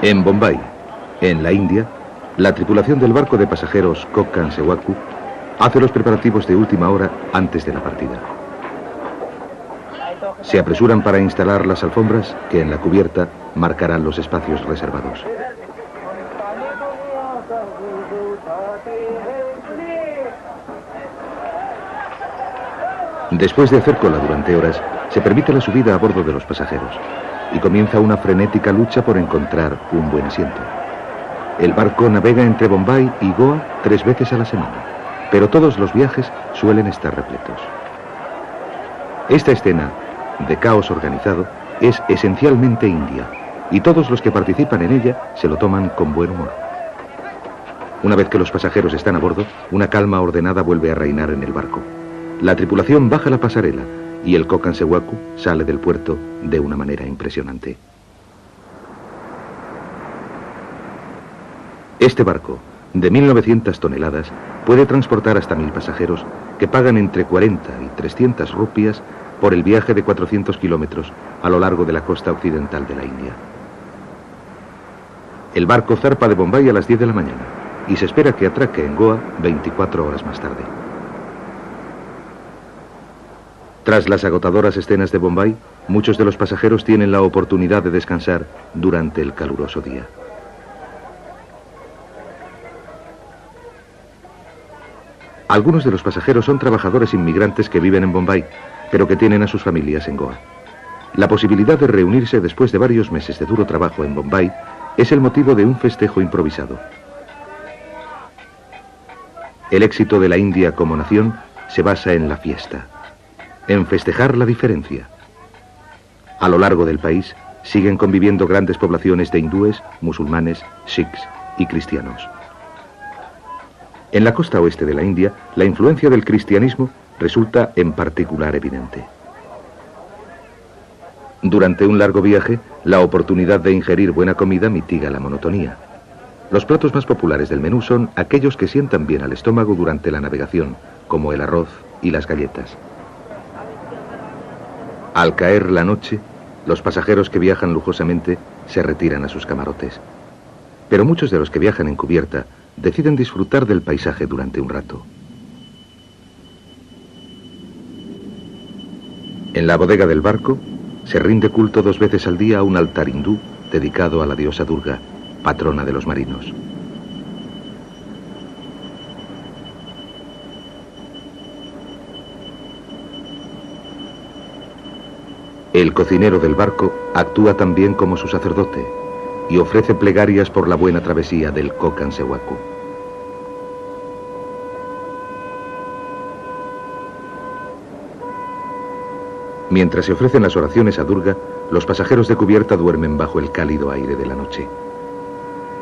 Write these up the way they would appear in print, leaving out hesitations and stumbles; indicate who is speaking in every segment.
Speaker 1: En Bombay, en la India, la tripulación del barco de pasajeros Kokkan Sewaku hace los preparativos de última hora antes de la partida. Se apresuran para instalar las alfombras que en la cubierta marcarán los espacios reservados. Después de hacer cola durante horas, se permite la subida a bordo de los pasajeros y comienza una frenética lucha por encontrar un buen asiento. El barco navega entre Bombay y Goa 3 veces a la semana, pero todos los viajes suelen estar repletos. Esta escena de caos organizado es esencialmente india y todos los que participan en ella se lo toman con buen humor. Una vez que los pasajeros están a bordo, una calma ordenada vuelve a reinar en el barco. La tripulación baja la pasarela y el Kokkan Sewaku sale del puerto de una manera impresionante. Este barco, de 1900 toneladas, puede transportar hasta 1000 pasajeros que pagan entre 40 y 300 rupias por el viaje de 400 kilómetros a lo largo de la costa occidental de la India. El barco zarpa de Bombay a las 10 de la mañana y se espera que atraque en Goa 24 horas más tarde. Tras las agotadoras escenas de Bombay, muchos de los pasajeros tienen la oportunidad de descansar durante el caluroso día. Algunos de los pasajeros son trabajadores inmigrantes que viven en Bombay, pero que tienen a sus familias en Goa. La posibilidad de reunirse después de varios meses de duro trabajo en Bombay es el motivo de un festejo improvisado. El éxito de la India como nación se basa en la fiesta, en festejar la diferencia. A lo largo del país siguen conviviendo grandes poblaciones de hindúes, musulmanes, sikhs y cristianos. En la costa oeste de la India, la influencia del cristianismo resulta en particular evidente. Durante un largo viaje, la oportunidad de ingerir buena comida mitiga la monotonía. Los platos más populares del menú son aquellos que sientan bien al estómago durante la navegación, como el arroz y las galletas. Al caer la noche, los pasajeros que viajan lujosamente se retiran a sus camarotes. Pero muchos de los que viajan en cubierta deciden disfrutar del paisaje durante un rato. En la bodega del barco se rinde culto 2 veces al día a un altar hindú dedicado a la diosa Durga, patrona de los marinos. El cocinero del barco actúa también como su sacerdote y ofrece plegarias por la buena travesía del Kokkan Sewaku. Mientras se ofrecen las oraciones a Durga, los pasajeros de cubierta duermen bajo el cálido aire de la noche.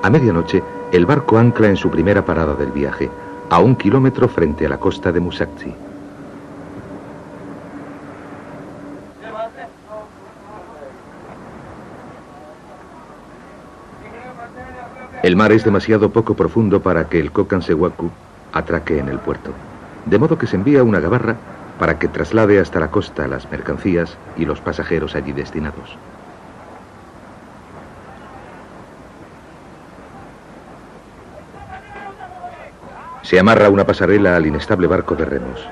Speaker 1: A medianoche, el barco ancla en su primera parada del viaje, a 1 kilómetro frente a la costa de Musakchi. El mar es demasiado poco profundo para que el Kokkan Sewaku atraque en el puerto, de modo que se envía una gabarra para que traslade hasta la costa las mercancías y los pasajeros allí destinados. Se amarra una pasarela al inestable barco de remos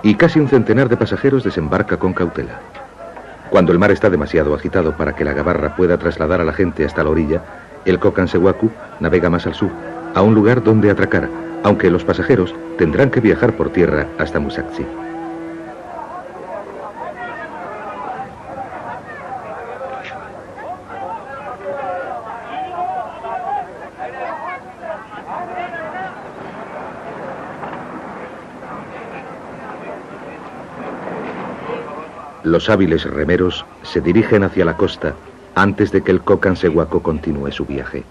Speaker 1: y casi un centenar de pasajeros desembarca con cautela. Cuando el mar está demasiado agitado para que la gabarra pueda trasladar a la gente hasta la orilla, el Kokkan Sewaku navega más al sur, a un lugar donde atracar, aunque los pasajeros tendrán que viajar por tierra hasta Musakchi. Los hábiles remeros se dirigen hacia la costa antes de que el Kokkan Sewaku continúe su viaje.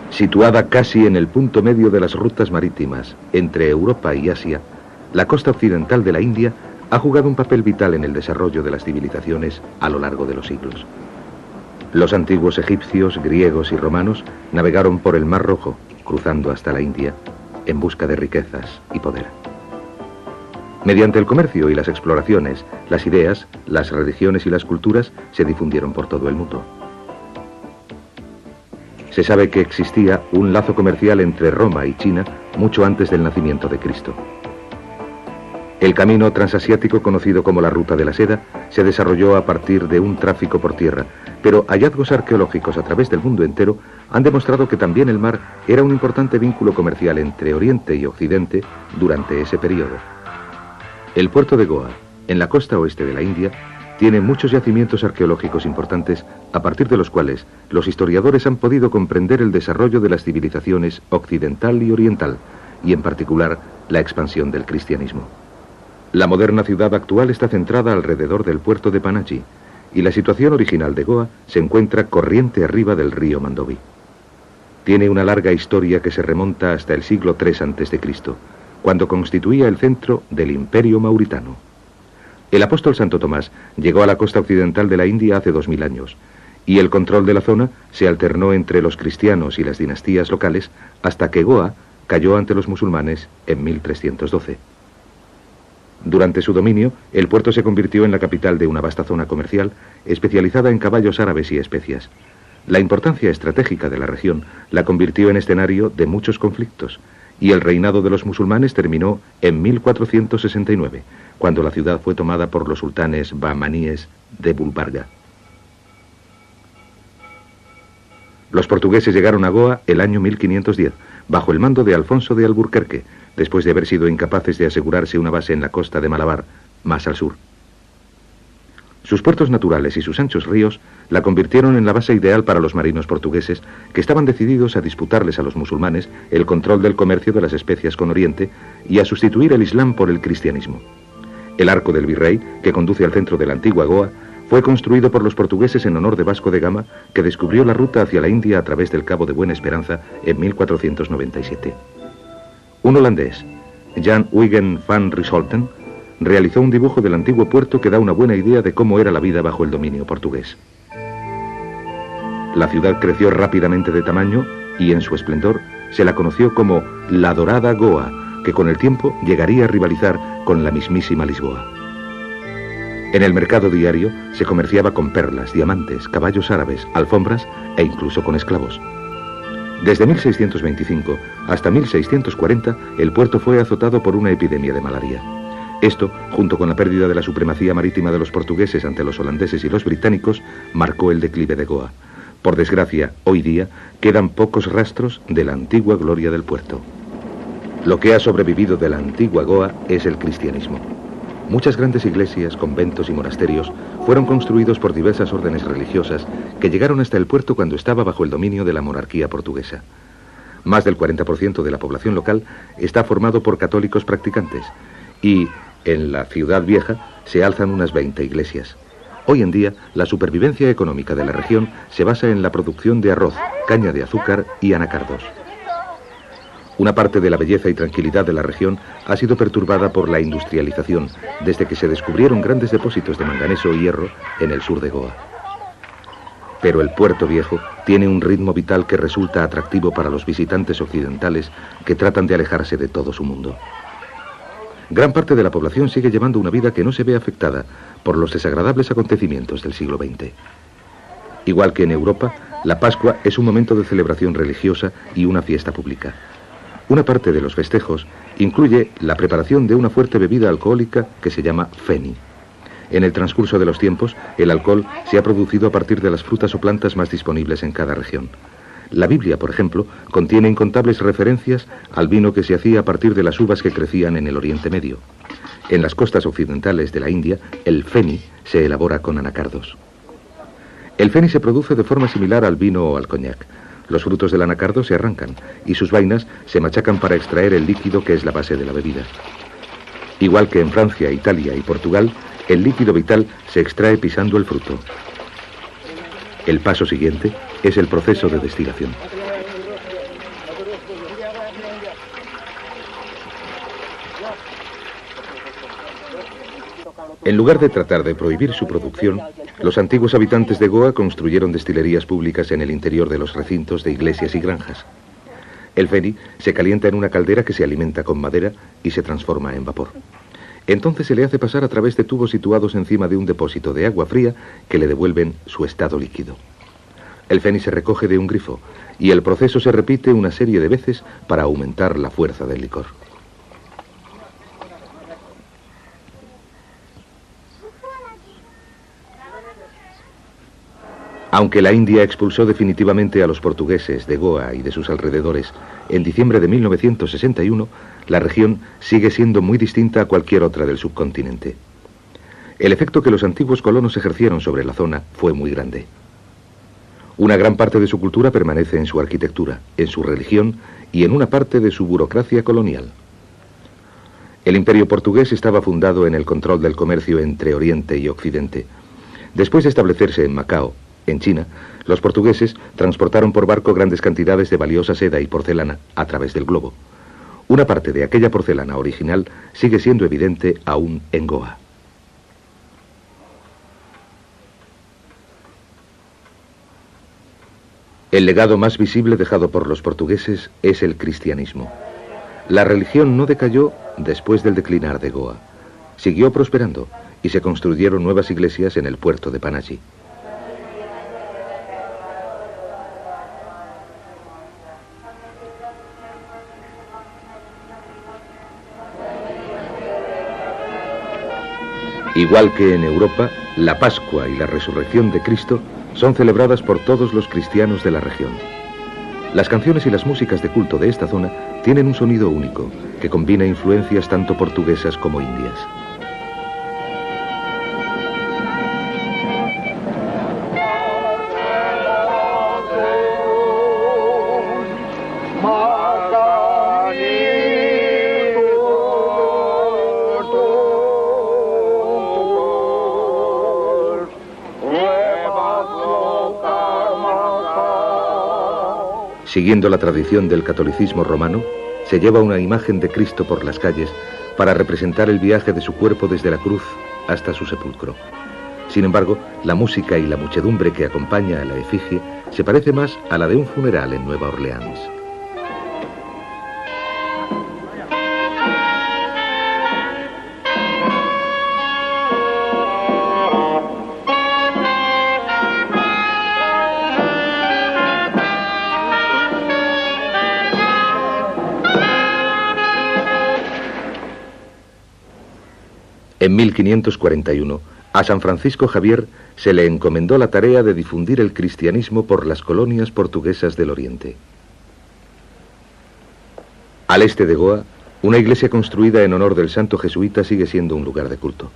Speaker 1: Situada casi en el punto medio de las rutas marítimas entre Europa y Asia, la costa occidental de la India ha jugado un papel vital en el desarrollo de las civilizaciones a lo largo de los siglos. Los antiguos egipcios, griegos y romanos navegaron por el Mar Rojo, cruzando hasta la India, en busca de riquezas y poder. Mediante el comercio y las exploraciones, las ideas, las religiones y las culturas se difundieron por todo el mundo. Se sabe que existía un lazo comercial entre Roma y China mucho antes del nacimiento de Cristo. El camino transasiático, conocido como la Ruta de la Seda, se desarrolló a partir de un tráfico por tierra, pero hallazgos arqueológicos a través del mundo entero han demostrado que también el mar era un importante vínculo comercial entre Oriente y Occidente durante ese periodo. El puerto de Goa, en la costa oeste de la India, tiene muchos yacimientos arqueológicos importantes, a partir de los cuales los historiadores han podido comprender el desarrollo de las civilizaciones occidental y oriental, y en particular la expansión del cristianismo. La moderna ciudad actual está centrada alrededor del puerto de Panaji, y la situación original de Goa se encuentra corriente arriba del río Mandovi. Tiene una larga historia que se remonta hasta el siglo III a.C., cuando constituía el centro del Imperio Mauritano. El apóstol Santo Tomás llegó a la costa occidental de la India hace 2000 años, y el control de la zona se alternó entre los cristianos y las dinastías locales hasta que Goa cayó ante los musulmanes en 1312. Durante su dominio, el puerto se convirtió en la capital de una vasta zona comercial especializada en caballos árabes y especias. La importancia estratégica de la región la convirtió en escenario de muchos conflictos, y el reinado de los musulmanes terminó en 1469, cuando la ciudad fue tomada por los sultanes bahmaníes de Gulbarga. Los portugueses llegaron a Goa el año 1510, bajo el mando de Alfonso de Alburquerque, después de haber sido incapaces de asegurarse una base en la costa de Malabar, más al sur. Sus puertos naturales y sus anchos ríos la convirtieron en la base ideal para los marinos portugueses, que estaban decididos a disputarles a los musulmanes el control del comercio de las especias con Oriente y a sustituir el Islam por el cristianismo. El arco del Virrey, que conduce al centro de la antigua Goa, fue construido por los portugueses en honor de Vasco de Gama, que descubrió la ruta hacia la India a través del Cabo de Buena Esperanza en 1497. Un holandés, Jan Huygen van Riesholten, realizó un dibujo del antiguo puerto que da una buena idea de cómo era la vida bajo el dominio portugués. La ciudad creció rápidamente de tamaño y en su esplendor se la conoció como la Dorada Goa, que con el tiempo llegaría a rivalizar con la mismísima Lisboa. En el mercado diario se comerciaba con perlas, diamantes, caballos árabes, alfombras e incluso con esclavos. Desde 1625 hasta 1640 el puerto fue azotado por una epidemia de malaria. Esto, junto con la pérdida de la supremacía marítima de los portugueses ante los holandeses y los británicos, marcó el declive de Goa. Por desgracia, hoy día quedan pocos rastros de la antigua gloria del puerto. Lo que ha sobrevivido de la antigua Goa es el cristianismo. Muchas grandes iglesias, conventos y monasterios fueron construidos por diversas órdenes religiosas que llegaron hasta el puerto cuando estaba bajo el dominio de la monarquía portuguesa. Más del 40% de la población local está formado por católicos practicantes y en la ciudad vieja se alzan unas 20 iglesias. Hoy en día, la supervivencia económica de la región se basa en la producción de arroz, caña de azúcar y anacardos. Una parte de la belleza y tranquilidad de la región ha sido perturbada por la industrialización, desde que se descubrieron grandes depósitos de manganeso y hierro en el sur de Goa. Pero el puerto viejo tiene un ritmo vital que resulta atractivo para los visitantes occidentales que tratan de alejarse de todo su mundo. Gran parte de la población sigue llevando una vida que no se ve afectada por los desagradables acontecimientos del siglo XX. Igual que en Europa, la Pascua es un momento de celebración religiosa y una fiesta pública. Una parte de los festejos incluye la preparación de una fuerte bebida alcohólica que se llama feni. En el transcurso de los tiempos, el alcohol se ha producido a partir de las frutas o plantas más disponibles en cada región. La Biblia, por ejemplo, contiene incontables referencias al vino que se hacía a partir de las uvas que crecían en el Oriente Medio. En las costas occidentales de la India, el feni se elabora con anacardos. El feni se produce de forma similar al vino o al coñac. Los frutos del anacardo se arrancan y sus vainas se machacan para extraer el líquido que es la base de la bebida. Igual que en Francia, Italia y Portugal, el líquido vital se extrae pisando el fruto. El paso siguiente es el proceso de destilación. En lugar de tratar de prohibir su producción, los antiguos habitantes de Goa construyeron destilerías públicas en el interior de los recintos de iglesias y granjas. El feni se calienta en una caldera que se alimenta con madera y se transforma en vapor. Entonces se le hace pasar a través de tubos situados encima de un depósito de agua fría que le devuelven su estado líquido. El fénix se recoge de un grifo y el proceso se repite una serie de veces para aumentar la fuerza del licor. Aunque la India expulsó definitivamente a los portugueses de Goa y de sus alrededores en diciembre de 1961, la región sigue siendo muy distinta a cualquier otra del subcontinente. El efecto que los antiguos colonos ejercieron sobre la zona fue muy grande. Una gran parte de su cultura permanece en su arquitectura, en su religión y en una parte de su burocracia colonial. El imperio portugués estaba fundado en el control del comercio entre Oriente y Occidente. Después de establecerse en Macao, en China, los portugueses transportaron por barco grandes cantidades de valiosa seda y porcelana a través del globo. Una parte de aquella porcelana original sigue siendo evidente aún en Goa. El legado más visible dejado por los portugueses es el cristianismo. La religión no decayó después del declinar de Goa. Siguió prosperando y se construyeron nuevas iglesias en el puerto de Panaji. Igual que en Europa, la Pascua y la Resurrección de Cristo son celebradas por todos los cristianos de la región. Las canciones y las músicas de culto de esta zona tienen un sonido único, que combina influencias tanto portuguesas como indias. Siguiendo la tradición del catolicismo romano, se lleva una imagen de Cristo por las calles para representar el viaje de su cuerpo desde la cruz hasta su sepulcro. Sin embargo, la música y la muchedumbre que acompaña a la efigie se parece más a la de un funeral en Nueva Orleans. En 1541, a San Francisco Javier se le encomendó la tarea de difundir el cristianismo por las colonias portuguesas del Oriente. Al este de Goa, una iglesia construida en honor del santo jesuita sigue siendo un lugar de culto.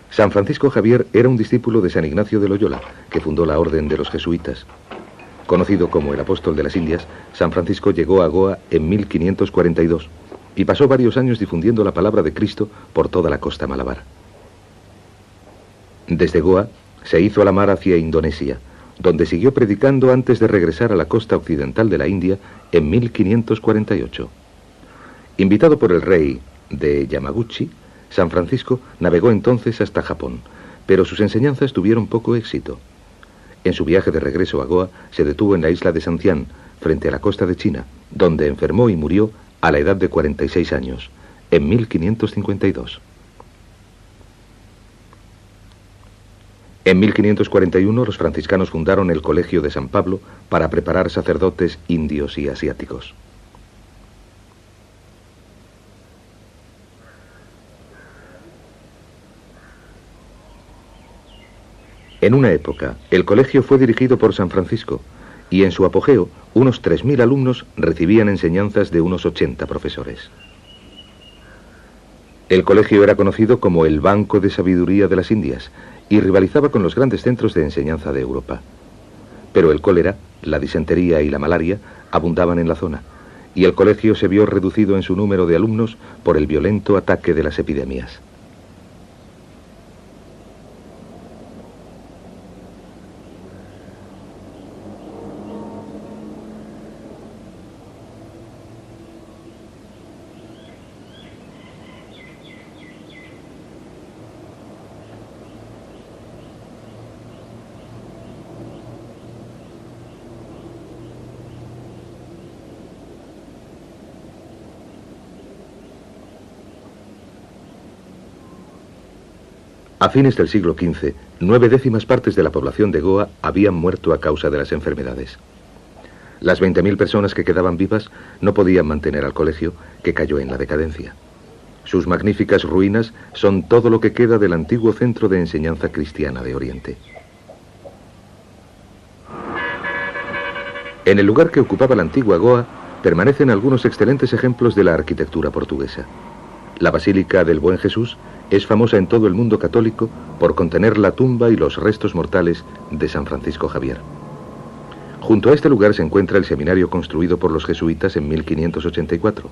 Speaker 1: San Francisco Javier era un discípulo de San Ignacio de Loyola, que fundó la orden de los jesuitas. Conocido como el apóstol de las Indias, San Francisco llegó a Goa en 1542 y pasó varios años difundiendo la palabra de Cristo por toda la costa malabar. Desde Goa se hizo a la mar hacia Indonesia, donde siguió predicando antes de regresar a la costa occidental de la India en 1548. Invitado por el rey de Yamaguchi, San Francisco navegó entonces hasta Japón, pero sus enseñanzas tuvieron poco éxito. En su viaje de regreso a Goa se detuvo en la isla de Santián, frente a la costa de China, donde enfermó y murió a la edad de 46 años, en 1552. En 1541 los franciscanos fundaron el Colegio de San Pablo para preparar sacerdotes indios y asiáticos. En una época, el colegio fue dirigido por San Francisco, y en su apogeo, unos 3.000 alumnos recibían enseñanzas de unos 80 profesores. El colegio era conocido como el Banco de Sabiduría de las Indias y rivalizaba con los grandes centros de enseñanza de Europa. Pero el cólera, la disentería y la malaria abundaban en la zona, y el colegio se vio reducido en su número de alumnos por el violento ataque de las epidemias. A fines del siglo XV, 9/10 de la población de Goa habían muerto a causa de las enfermedades. Las 20.000 personas que quedaban vivas no podían mantener al colegio, que cayó en la decadencia. Sus magníficas ruinas son todo lo que queda del antiguo centro de enseñanza cristiana de Oriente. En el lugar que ocupaba la antigua Goa permanecen algunos excelentes ejemplos de la arquitectura portuguesa. La Basílica del Buen Jesús es famosa en todo el mundo católico por contener la tumba y los restos mortales de San Francisco Javier. Junto a este lugar se encuentra el seminario construido por los jesuitas en 1584,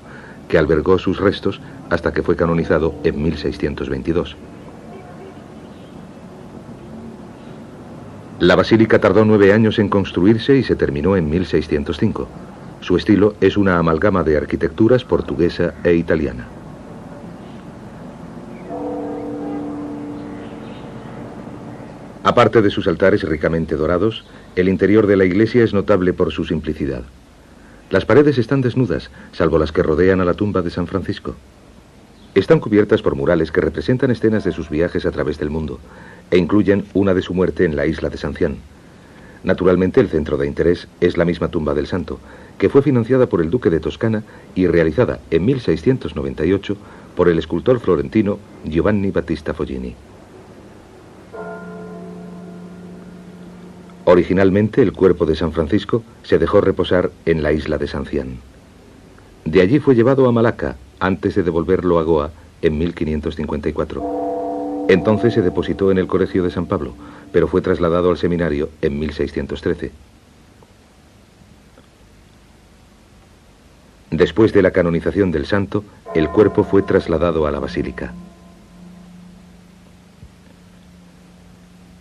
Speaker 1: que albergó sus restos hasta que fue canonizado en 1622. La basílica tardó 9 años en construirse y se terminó en 1605. Su estilo es una amalgama de arquitecturas portuguesa e italiana. Aparte de sus altares ricamente dorados, el interior de la iglesia es notable por su simplicidad. Las paredes están desnudas, salvo las que rodean a la tumba de San Francisco. Están cubiertas por murales que representan escenas de sus viajes a través del mundo, e incluyen una de su muerte en la isla de San Cian. Naturalmente, el centro de interés es la misma tumba del santo, que fue financiada por el duque de Toscana y realizada en 1698 por el escultor florentino Giovanni Battista Foggini. Originalmente, el cuerpo de San Francisco se dejó reposar en la isla de San Cian. De allí fue llevado a Malaca antes de devolverlo a Goa en 1554. Entonces se depositó en el Colegio de San Pablo, pero fue trasladado al seminario en 1613. Después de la canonización del santo, el cuerpo fue trasladado a la basílica.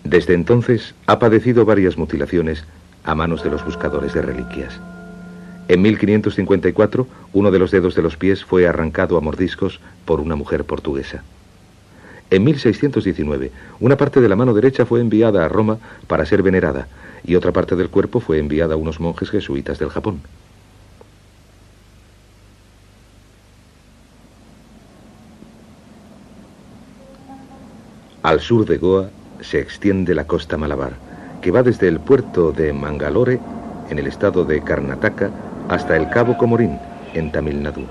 Speaker 1: Desde entonces ha padecido varias mutilaciones a manos de los buscadores de reliquias. En 1554, uno de los dedos de los pies fue arrancado a mordiscos por una mujer portuguesa. En 1619, una parte de la mano derecha fue enviada a Roma para ser venerada y otra parte del cuerpo fue enviada a unos monjes jesuitas del Japón. Al sur de Goa se extiende la costa Malabar, que va desde el puerto de Mangalore, en el estado de Karnataka, hasta el Cabo Comorín, en Tamil Nadu.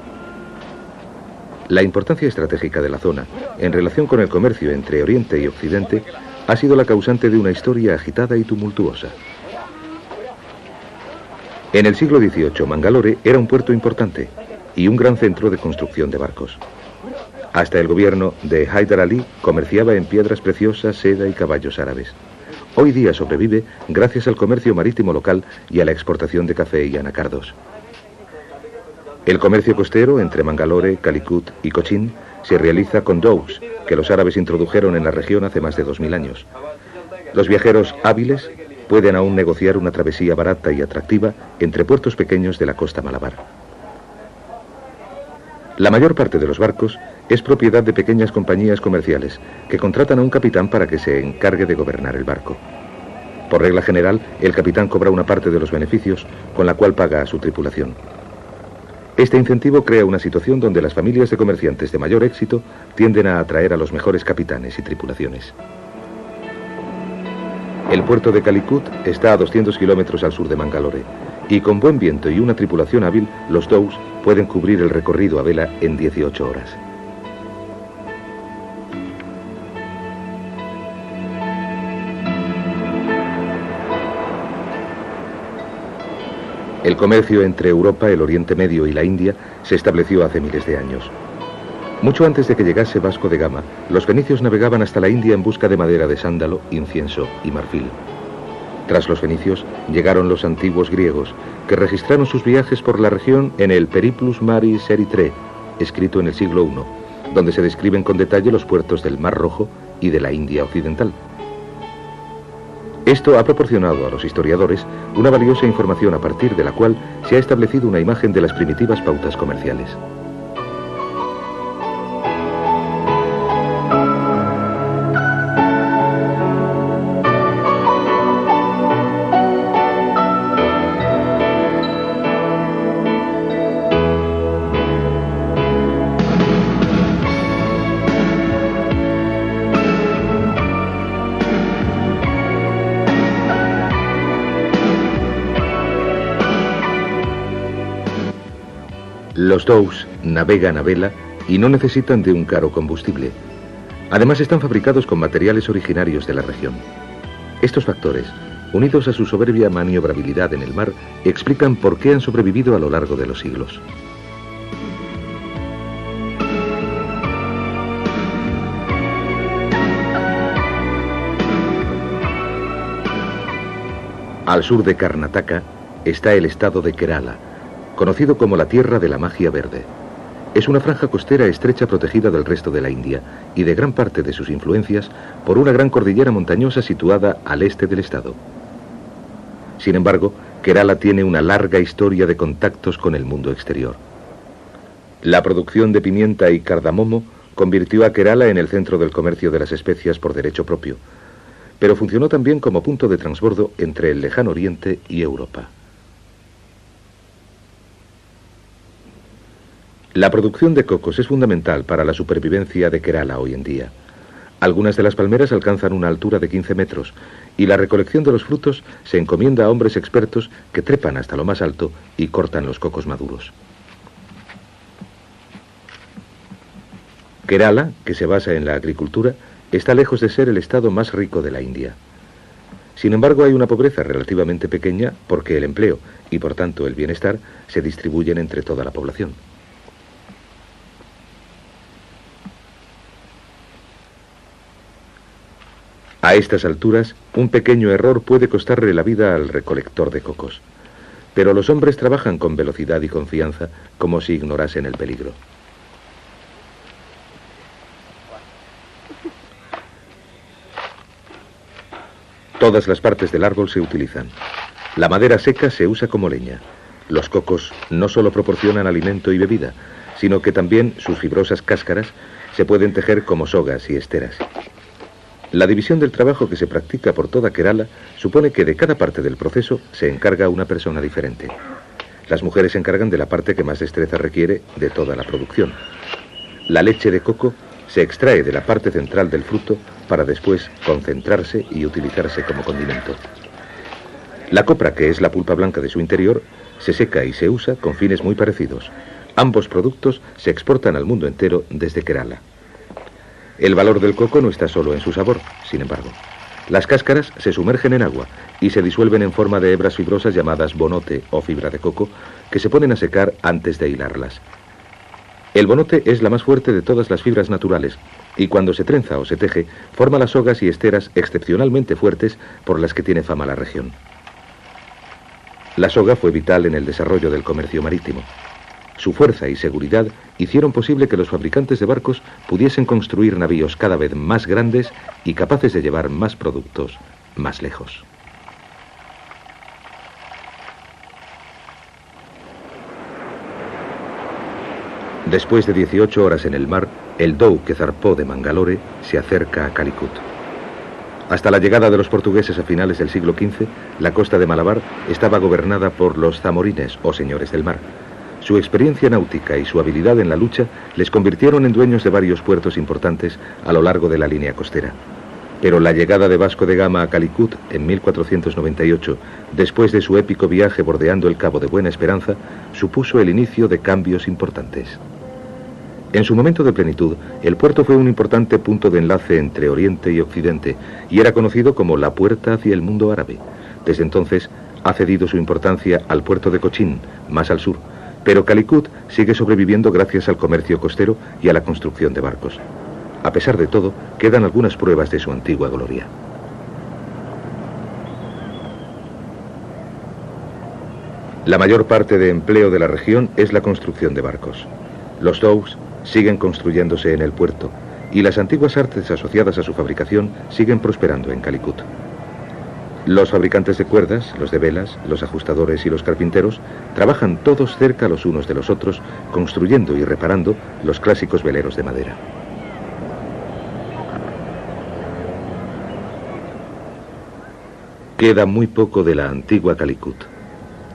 Speaker 1: La importancia estratégica de la zona, en relación con el comercio entre Oriente y Occidente, ha sido la causante de una historia agitada y tumultuosa. En el siglo XVIII, Mangalore era un puerto importante y un gran centro de construcción de barcos. Hasta el gobierno de Haidar Ali comerciaba en piedras preciosas, seda y caballos árabes. Hoy día sobrevive gracias al comercio marítimo local y a la exportación de café y anacardos. El comercio costero entre Mangalore, Calicut y Cochin se realiza con dhows, que los árabes introdujeron en la región hace más de 2000 años. Los viajeros hábiles pueden aún negociar una travesía barata y atractiva entre puertos pequeños de la costa Malabar. La mayor parte de los barcos es propiedad de pequeñas compañías comerciales que contratan a un capitán para que se encargue de gobernar el barco. Por regla general, el capitán cobra una parte de los beneficios, con la cual paga a su tripulación. Este incentivo crea una situación donde las familias de comerciantes de mayor éxito tienden a atraer a los mejores capitanes y tripulaciones. El puerto de Calicut está a 200 kilómetros al sur de Mangalore, y con buen viento y una tripulación hábil, los dhows pueden cubrir el recorrido a vela en 18 horas. El comercio entre Europa, el Oriente Medio y la India se estableció hace miles de años. Mucho antes de que llegase Vasco de Gama, los fenicios navegaban hasta la India en busca de madera de sándalo, incienso y marfil. Tras los fenicios, llegaron los antiguos griegos, que registraron sus viajes por la región en el Periplus Maris Erythrae, escrito en el siglo I, donde se describen con detalle los puertos del Mar Rojo y de la India Occidental. Esto ha proporcionado a los historiadores una valiosa información a partir de la cual se ha establecido una imagen de las primitivas pautas comerciales. Los dhows navegan a vela y no necesitan de un caro combustible. Además están fabricados con materiales originarios de la región. Estos factores, unidos a su soberbia maniobrabilidad en el mar, explican por qué han sobrevivido a lo largo de los siglos. Al sur de Karnataka está el estado de Kerala, conocido como la tierra de la magia verde. Es una franja costera estrecha protegida del resto de la India y de gran parte de sus influencias por una gran cordillera montañosa situada al este del estado. Sin embargo, Kerala tiene una larga historia de contactos con el mundo exterior. La producción de pimienta y cardamomo convirtió a Kerala en el centro del comercio de las especias por derecho propio, pero funcionó también como punto de transbordo entre el lejano oriente y Europa. La producción de cocos es fundamental para la supervivencia de Kerala hoy en día. Algunas de las palmeras alcanzan una altura de 15 metros y la recolección de los frutos se encomienda a hombres expertos que trepan hasta lo más alto y cortan los cocos maduros. Kerala, que se basa en la agricultura, está lejos de ser el estado más rico de la India. Sin embargo, hay una pobreza relativamente pequeña porque el empleo y por tanto el bienestar se distribuyen entre toda la población. A estas alturas, un pequeño error puede costarle la vida al recolector de cocos. Pero los hombres trabajan con velocidad y confianza como si ignorasen el peligro. Todas las partes del árbol se utilizan. La madera seca se usa como leña. Los cocos no solo proporcionan alimento y bebida, sino que también sus fibrosas cáscaras se pueden tejer como sogas y esteras. La división del trabajo que se practica por toda Kerala supone que de cada parte del proceso se encarga una persona diferente. Las mujeres se encargan de la parte que más destreza requiere de toda la producción. La leche de coco se extrae de la parte central del fruto para después concentrarse y utilizarse como condimento. La copra, que es la pulpa blanca de su interior, se seca y se usa con fines muy parecidos. Ambos productos se exportan al mundo entero desde Kerala. El valor del coco no está solo en su sabor, sin embargo. Las cáscaras se sumergen en agua y se disuelven en forma de hebras fibrosas llamadas bonote o fibra de coco, que se ponen a secar antes de hilarlas. El bonote es la más fuerte de todas las fibras naturales y cuando se trenza o se teje, forma las sogas y esteras excepcionalmente fuertes por las que tiene fama la región. La soga fue vital en el desarrollo del comercio marítimo. Su fuerza y seguridad hicieron posible que los fabricantes de barcos pudiesen construir navíos cada vez más grandes y capaces de llevar más productos más lejos. Después de 18 horas en el mar, el dhow que zarpó de Mangalore se acerca a Calicut. Hasta la llegada de los portugueses a finales del siglo XV, la costa de Malabar estaba gobernada por los zamorines o señores del mar. Su experiencia náutica y su habilidad en la lucha les convirtieron en dueños de varios puertos importantes a lo largo de la línea costera. Pero la llegada de Vasco de Gama a Calicut en 1498, después de su épico viaje bordeando el Cabo de Buena Esperanza, supuso el inicio de cambios importantes. En su momento de plenitud, el puerto fue un importante punto de enlace entre Oriente y Occidente y era conocido como la puerta hacia el mundo árabe. Desde entonces ha cedido su importancia al puerto de Cochín, más al sur, pero Calicut sigue sobreviviendo gracias al comercio costero y a la construcción de barcos. A pesar de todo, quedan algunas pruebas de su antigua gloria. La mayor parte de empleo de la región es la construcción de barcos. Los dhows siguen construyéndose en el puerto y las antiguas artes asociadas a su fabricación siguen prosperando en Calicut. Los fabricantes de cuerdas, los de velas, los ajustadores y los carpinteros trabajan todos cerca los unos de los otros, construyendo y reparando los clásicos veleros de madera. Queda muy poco de la antigua Calicut.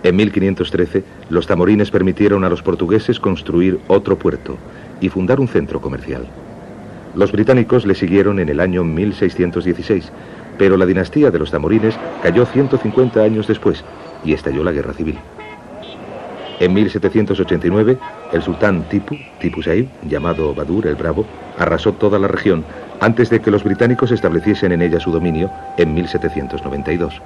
Speaker 1: En 1513, los zamorines permitieron a los portugueses construir otro puerto y fundar un centro comercial. Los británicos le siguieron en el año 1616, pero la dinastía de los zamorines cayó 150 años después y estalló la guerra civil. En 1789, el sultán Tipu Saib, llamado Badur el Bravo, arrasó toda la región antes de que los británicos estableciesen en ella su dominio en 1792.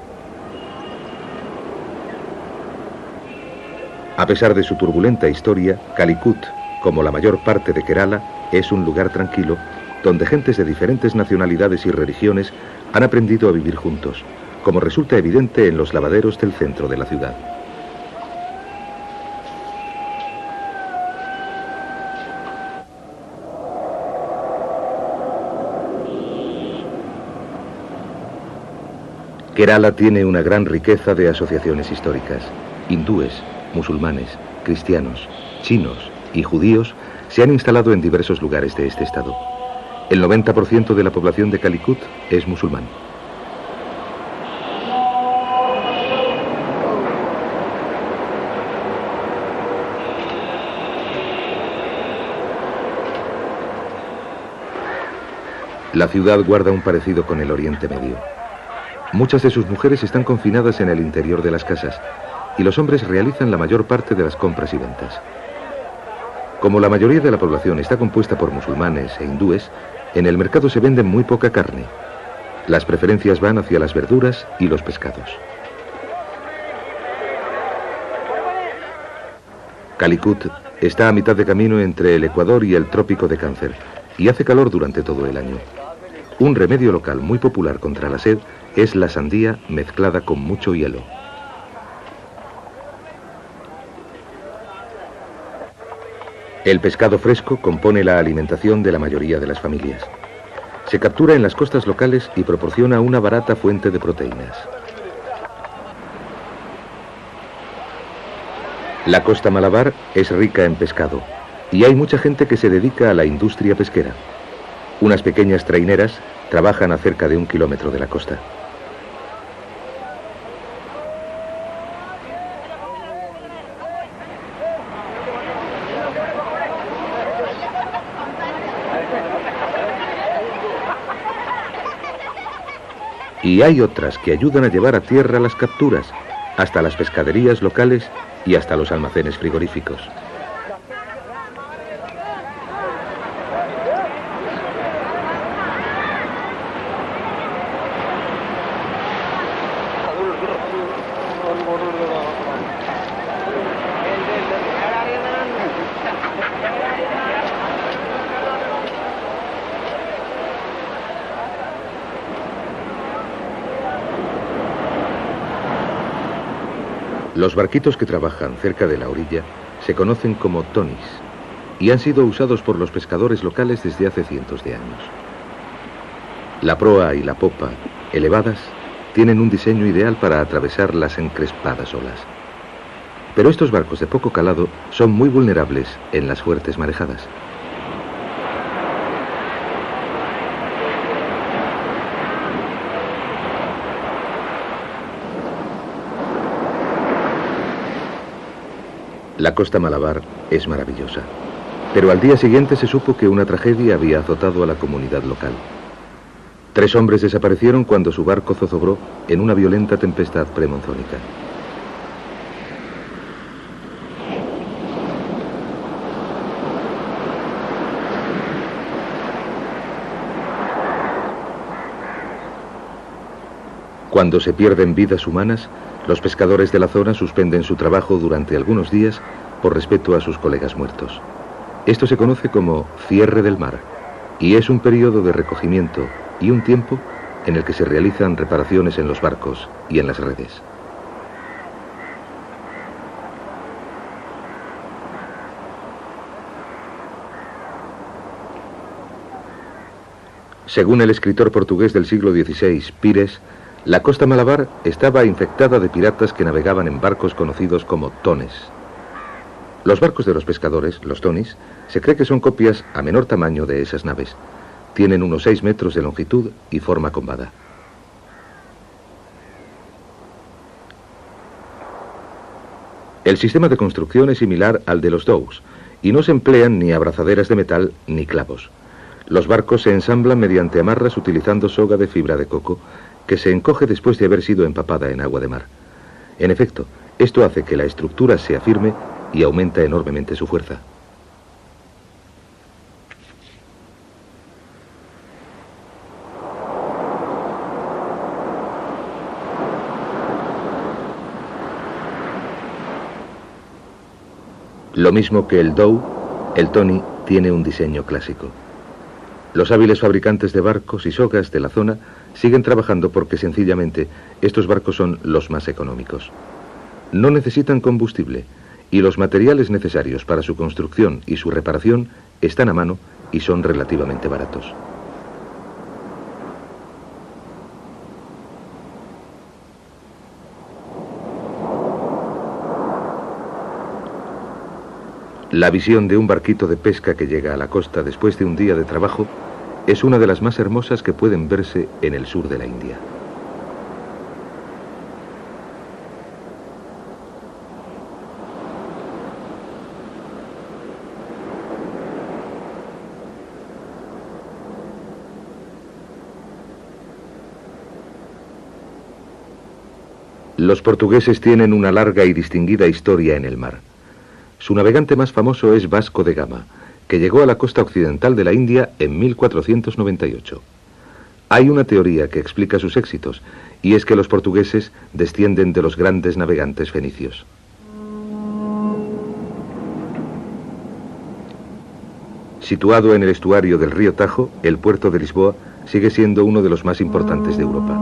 Speaker 1: A pesar de su turbulenta historia, Calicut, como la mayor parte de Kerala, es un lugar tranquilo donde gentes de diferentes nacionalidades y religiones han aprendido a vivir juntos, como resulta evidente en los lavaderos del centro de la ciudad. Kerala tiene una gran riqueza de asociaciones históricas. Hindúes, musulmanes, cristianos, chinos y judíos se han instalado en diversos lugares de este estado. El 90% de la población de Calicut es musulmán. La ciudad guarda un parecido con el Oriente Medio. Muchas de sus mujeres están confinadas en el interior de las casas y los hombres realizan la mayor parte de las compras y ventas. Como la mayoría de la población está compuesta por musulmanes e hindúes, en el mercado se vende muy poca carne. Las preferencias van hacia las verduras y los pescados. Calicut está a mitad de camino entre el Ecuador y el Trópico de Cáncer y hace calor durante todo el año. Un remedio local muy popular contra la sed es la sandía mezclada con mucho hielo. El pescado fresco compone la alimentación de la mayoría de las familias. Se captura en las costas locales y proporciona una barata fuente de proteínas. La costa Malabar es rica en pescado y hay mucha gente que se dedica a la industria pesquera. Unas pequeñas traineras trabajan a cerca de 1 kilómetro de la costa. Y hay otras que ayudan a llevar a tierra las capturas, hasta las pescaderías locales y hasta los almacenes frigoríficos. Los barquitos que trabajan cerca de la orilla se conocen como tonis y han sido usados por los pescadores locales desde hace cientos de años. La proa y la popa, elevadas, tienen un diseño ideal para atravesar las encrespadas olas. Pero estos barcos de poco calado son muy vulnerables en las fuertes marejadas. La costa Malabar es maravillosa, pero al día siguiente se supo que una tragedia había azotado a la comunidad local. 3 hombres desaparecieron cuando su barco zozobró en una violenta tempestad premonzónica. Cuando se pierden vidas humanas, los pescadores de la zona suspenden su trabajo durante algunos días por respeto a sus colegas muertos. Esto se conoce como cierre del mar y es un periodo de recogimiento y un tiempo en el que se realizan reparaciones en los barcos y en las redes. Según el escritor portugués del siglo XVI, Pires, la costa Malabar estaba infectada de piratas que navegaban en barcos conocidos como tones. Los barcos de los pescadores, los tonis, se cree que son copias a menor tamaño de esas naves. Tienen unos 6 metros de longitud y forma combada. El sistema de construcción es similar al de los dows y no se emplean ni abrazaderas de metal ni clavos. Los barcos se ensamblan mediante amarras utilizando soga de fibra de coco que se encoge después de haber sido empapada en agua de mar. En efecto, esto hace que la estructura sea firme y aumenta enormemente su fuerza. Lo mismo que el Dow, el Tony tiene un diseño clásico. Los hábiles fabricantes de barcos y sogas de la zona siguen trabajando porque sencillamente estos barcos son los más económicos. No necesitan combustible y los materiales necesarios para su construcción y su reparación están a mano y son relativamente baratos. La visión de un barquito de pesca que llega a la costa después de un día de trabajo es una de las más hermosas que pueden verse en el sur de la India. Los portugueses tienen una larga y distinguida historia en el mar. Su navegante más famoso es Vasco de Gama, que llegó a la costa occidental de la India en 1498. Hay una teoría que explica sus éxitos, y es que los portugueses descienden de los grandes navegantes fenicios. Situado en el estuario del río Tajo, el puerto de Lisboa sigue siendo uno de los más importantes de Europa.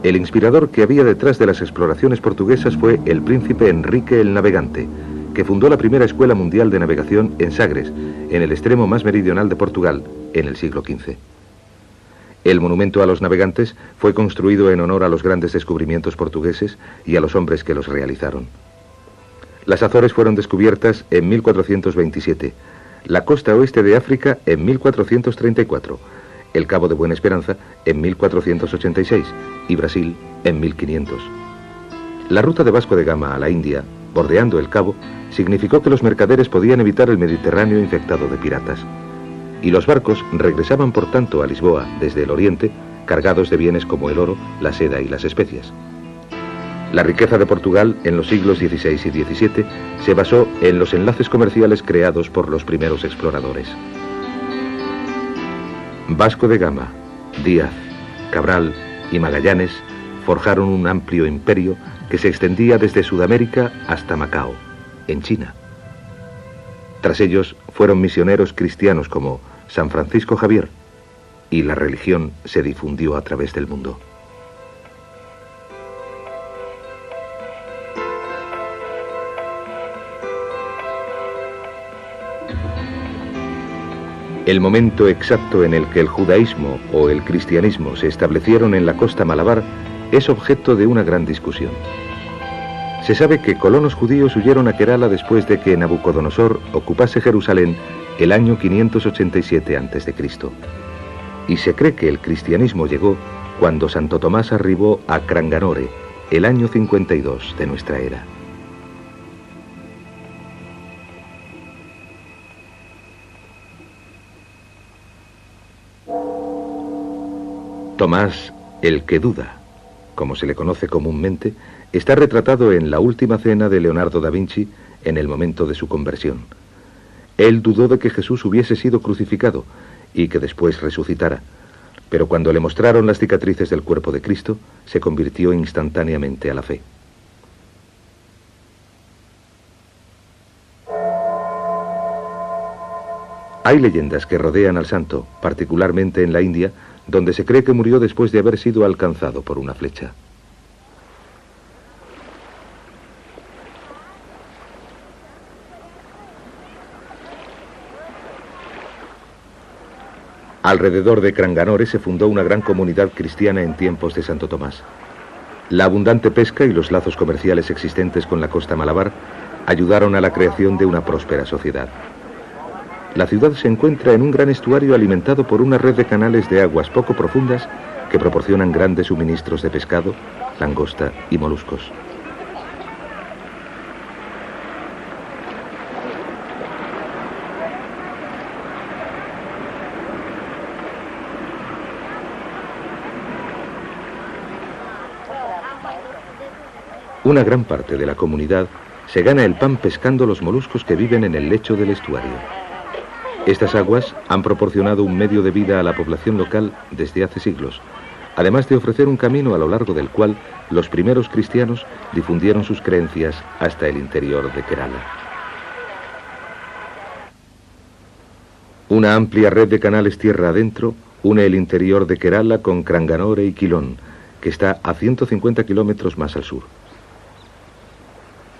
Speaker 1: El inspirador que había detrás de las exploraciones portuguesas fue el príncipe Enrique el Navegante, que fundó la primera escuela mundial de navegación en Sagres, en el extremo más meridional de Portugal, en el siglo XV. El monumento a los navegantes fue construido en honor a los grandes descubrimientos portugueses y a los hombres que los realizaron. Las Azores fueron descubiertas en 1427, la costa oeste de África en 1434, el Cabo de Buena Esperanza en 1486 y Brasil en 1500. La ruta de Vasco de Gama a la India, bordeando el Cabo, significó que los mercaderes podían evitar el Mediterráneo infectado de piratas. Y los barcos regresaban por tanto a Lisboa desde el oriente, cargados de bienes como el oro, la seda y las especias. La riqueza de Portugal en los siglos XVI y XVII se basó en los enlaces comerciales creados por los primeros exploradores. Vasco de Gama, Díaz, Cabral y Magallanes forjaron un amplio imperio que se extendía desde Sudamérica hasta Macao, en China. Tras ellos fueron misioneros cristianos como San Francisco Javier, y la religión se difundió a través del mundo. El momento exacto en el que el judaísmo o el cristianismo se establecieron en la costa malabar es objeto de una gran discusión. Se sabe que colonos judíos huyeron a Kerala después de que Nabucodonosor ocupase Jerusalén el año 587 a.C. Y se cree que el cristianismo llegó cuando Santo Tomás arribó a Cranganore, el año 52 de nuestra era. Tomás, el que duda, como se le conoce comúnmente, está retratado en La Última Cena de Leonardo da Vinci en el momento de su conversión. Él dudó de que Jesús hubiese sido crucificado y que después resucitara, pero cuando le mostraron las cicatrices del cuerpo de Cristo, se convirtió instantáneamente a la fe. Hay leyendas que rodean al santo, particularmente en la India, donde se cree que murió después de haber sido alcanzado por una flecha. Alrededor de Cranganore se fundó una gran comunidad cristiana en tiempos de Santo Tomás. La abundante pesca y los lazos comerciales existentes con la costa malabar ayudaron a la creación de una próspera sociedad. La ciudad se encuentra en un gran estuario alimentado por una red de canales de aguas poco profundas que proporcionan grandes suministros de pescado, langosta y moluscos. Una gran parte de la comunidad se gana el pan pescando los moluscos que viven en el lecho del estuario. Estas aguas han proporcionado un medio de vida a la población local desde hace siglos, además de ofrecer un camino a lo largo del cual los primeros cristianos difundieron sus creencias hasta el interior de Kerala. Una amplia red de canales tierra adentro une el interior de Kerala con Cranganore y Quilón, que está a 150 kilómetros más al sur.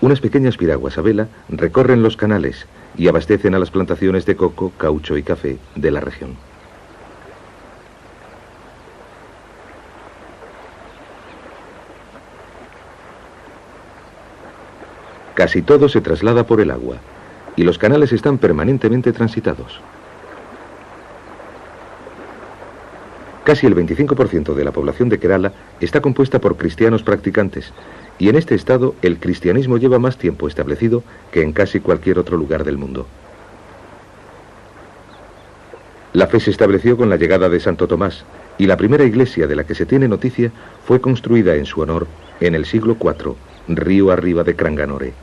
Speaker 1: Unas pequeñas piraguas a vela recorren los canales y abastecen a las plantaciones de coco, caucho y café de la región. Casi todo se traslada por el agua y los canales están permanentemente transitados. Casi el 25% de la población de Kerala está compuesta por cristianos practicantes, y en este estado el cristianismo lleva más tiempo establecido que en casi cualquier otro lugar del mundo. La fe se estableció con la llegada de Santo Tomás, y la primera iglesia de la que se tiene noticia fue construida en su honor en el siglo IV, río arriba de Cranganore.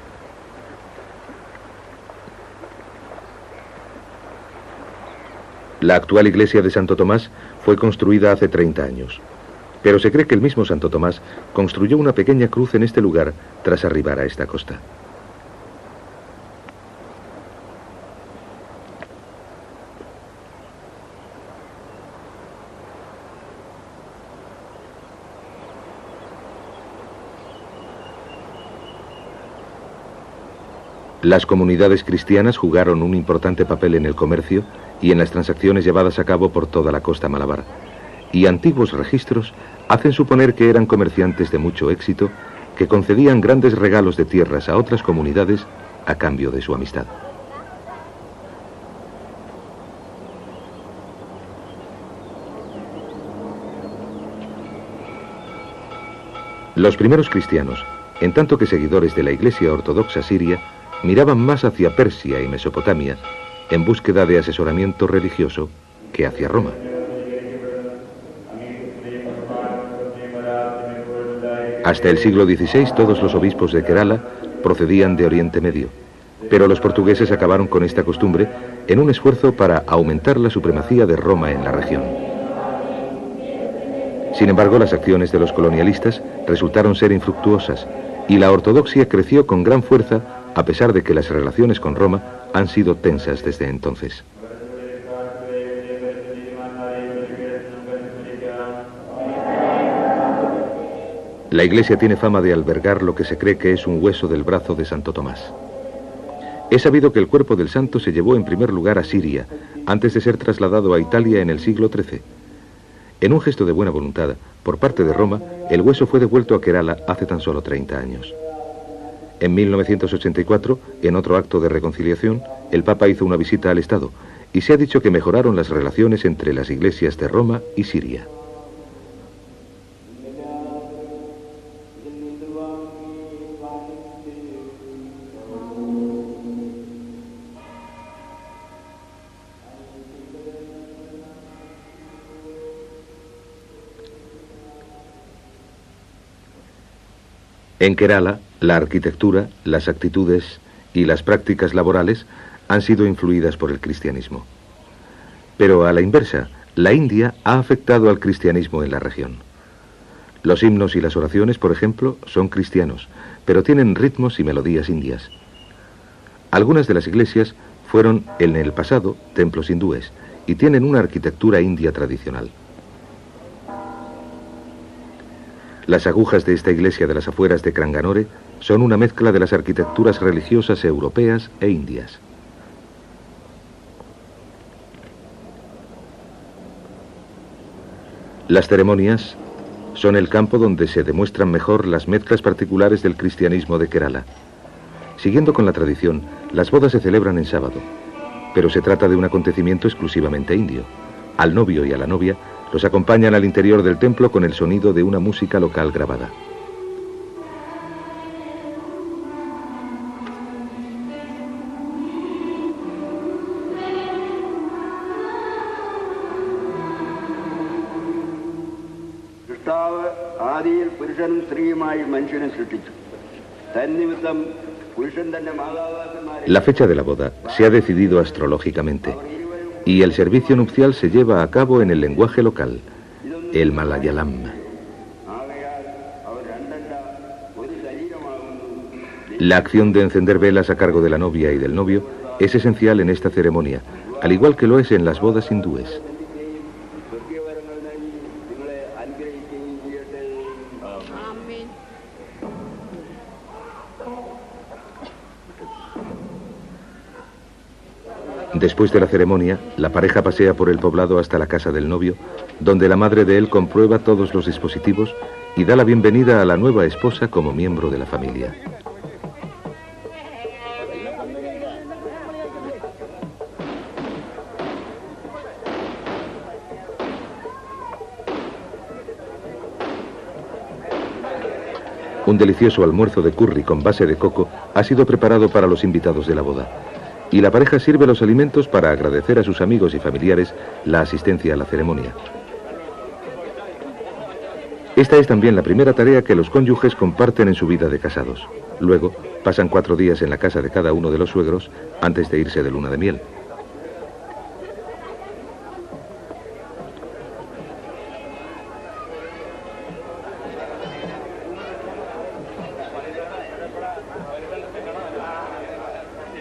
Speaker 1: La actual iglesia de Santo Tomás fue construida hace 30 años, pero se cree que el mismo Santo Tomás construyó una pequeña cruz en este lugar tras arribar a esta costa. Las comunidades cristianas jugaron un importante papel en el comercio y en las transacciones llevadas a cabo por toda la costa malabar, y antiguos registros hacen suponer que eran comerciantes de mucho éxito que concedían grandes regalos de tierras a otras comunidades a cambio de su amistad. Los primeros cristianos, en tanto que seguidores de la Iglesia Ortodoxa siria, miraban más hacia Persia y Mesopotamia en búsqueda de asesoramiento religioso que hacia Roma. Hasta el siglo XVI todos los obispos de Kerala procedían de Oriente Medio, pero los portugueses acabaron con esta costumbre en un esfuerzo para aumentar la supremacía de Roma en la región. Sin embargo, las acciones de los colonialistas resultaron ser infructuosas y la ortodoxia creció con gran fuerza a pesar de que las relaciones con Roma han sido tensas desde entonces. La iglesia tiene fama de albergar lo que se cree que es un hueso del brazo de Santo Tomás. Es sabido que el cuerpo del santo se llevó en primer lugar a Siria, antes de ser trasladado a Italia en el siglo XIII. En un gesto de buena voluntad, por parte de Roma, el hueso fue devuelto a Kerala hace tan solo 30 años. En 1984, en otro acto de reconciliación, el Papa hizo una visita al Estado y se ha dicho que mejoraron las relaciones entre las iglesias de Roma y Siria. En Kerala, la arquitectura, las actitudes y las prácticas laborales han sido influidas por el cristianismo. Pero a la inversa, la India ha afectado al cristianismo en la región. Los himnos y las oraciones, por ejemplo, son cristianos, pero tienen ritmos y melodías indias. Algunas de las iglesias fueron en el pasado templos hindúes y tienen una arquitectura india tradicional. Las agujas de esta iglesia de las afueras de Cranganore son una mezcla de las arquitecturas religiosas europeas e indias. Las ceremonias son el campo donde se demuestran mejor las mezclas particulares del cristianismo de Kerala. Siguiendo con la tradición, las bodas se celebran en sábado, pero se trata de un acontecimiento exclusivamente indio. Al novio y a la novia los acompañan al interior del templo con el sonido de una música local grabada.
Speaker 2: സൃഷ്ടാവ് ആദിയിൽ പുരുഷനും സ്ത്രീയുമായി മനുഷ്യനെ സൃഷ്ടിച്ചു. തന്നിമിത്തം
Speaker 1: La fecha de la boda se ha decidido astrológicamente y el servicio nupcial se lleva a cabo en el lenguaje local, el Malayalam. La acción de encender velas a cargo de la novia y del novio es esencial en esta ceremonia, al igual que lo es en las bodas hindúes. Después de la ceremonia, la pareja pasea por el poblado hasta la casa del novio, donde la madre de él comprueba todos los dispositivos y da la bienvenida a la nueva esposa como miembro de la familia. Un delicioso almuerzo de curry con base de coco ha sido preparado para los invitados de la boda, y la pareja sirve los alimentos para agradecer a sus amigos y familiares la asistencia a la ceremonia. Esta es también la primera tarea que los cónyuges comparten en su vida de casados. Luego, pasan 4 días en la casa de cada uno de los suegros antes de irse de luna de miel.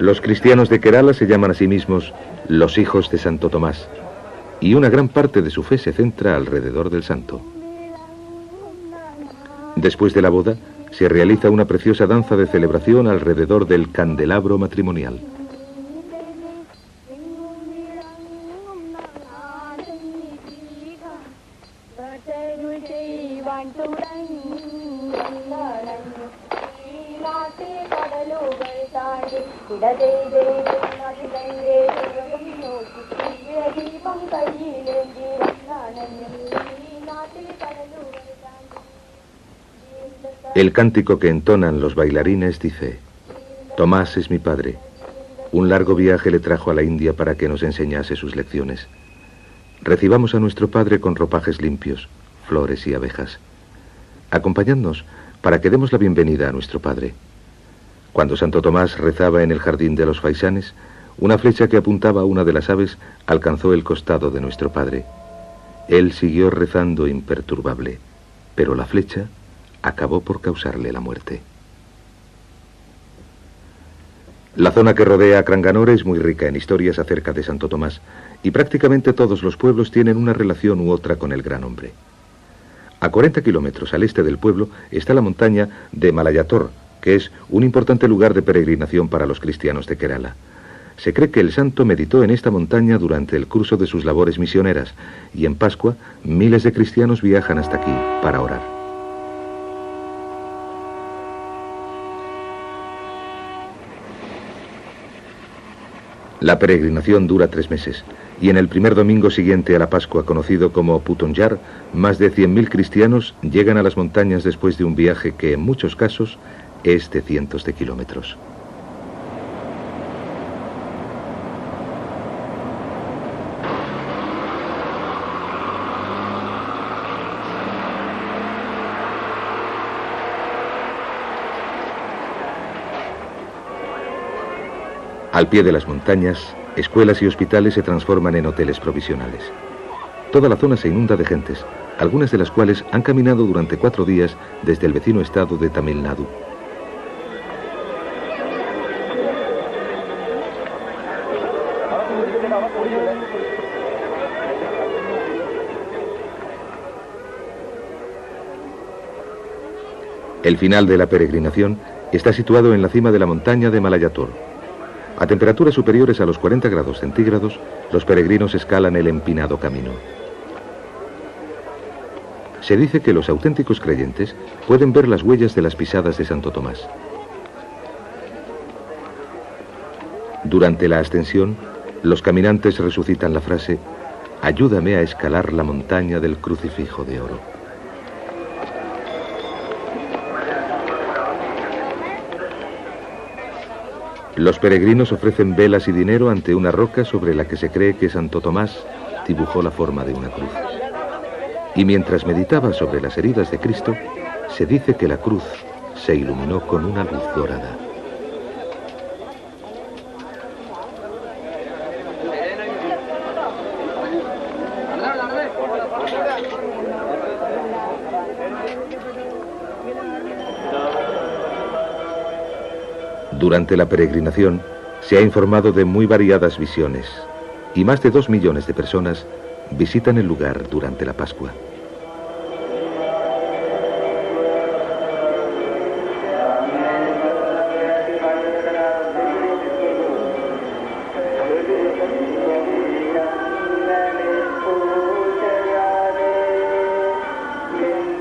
Speaker 1: Los cristianos de Kerala se llaman a sí mismos los hijos de Santo Tomás, y una gran parte de su fe se centra alrededor del santo. Después de la boda, se realiza una preciosa danza de celebración alrededor del candelabro matrimonial. El cántico que entonan los bailarines dice: Tomás es mi padre. Un largo viaje le trajo a la India para que nos enseñase sus lecciones. Recibamos a nuestro padre con ropajes limpios, flores y abejas. Acompañadnos para que demos la bienvenida a nuestro padre. Cuando Santo Tomás rezaba en el jardín de los faisanes, una flecha que apuntaba a una de las aves alcanzó el costado de nuestro padre. Él siguió rezando imperturbable, pero la flecha acabó por causarle la muerte. La zona que rodea a Cranganore es muy rica en historias acerca de Santo Tomás, y prácticamente todos los pueblos tienen una relación u otra con el gran hombre. A 40 kilómetros al este del pueblo está la montaña de Malayator, que es un importante lugar de peregrinación para los cristianos de Kerala. Se cree que el santo meditó en esta montaña durante el curso de sus labores misioneras, y en Pascua miles de cristianos viajan hasta aquí para orar. La peregrinación dura 3 meses, y en el primer domingo siguiente a la Pascua, conocido como Putonjar, más de 100.000 cristianos llegan a las montañas después de un viaje que en muchos casos es de cientos de kilómetros. Al pie de las montañas, escuelas y hospitales se transforman en hoteles provisionales. Toda la zona se inunda de gentes, algunas de las cuales han caminado durante 4 días desde el vecino estado de Tamil Nadu. El final de la peregrinación está situado en la cima de la montaña de Malayator. A temperaturas superiores a los 40 grados centígrados, los peregrinos escalan el empinado camino. Se dice que los auténticos creyentes pueden ver las huellas de las pisadas de Santo Tomás. Durante la ascensión, los caminantes resucitan la frase: «Ayúdame a escalar la montaña del crucifijo de oro». Los peregrinos ofrecen velas y dinero ante una roca sobre la que se cree que Santo Tomás dibujó la forma de una cruz. Y mientras meditaba sobre las heridas de Cristo, se dice que la cruz se iluminó con una luz dorada. Durante la peregrinación se ha informado de muy variadas visiones y más de 2 millones de personas visitan el lugar durante la Pascua.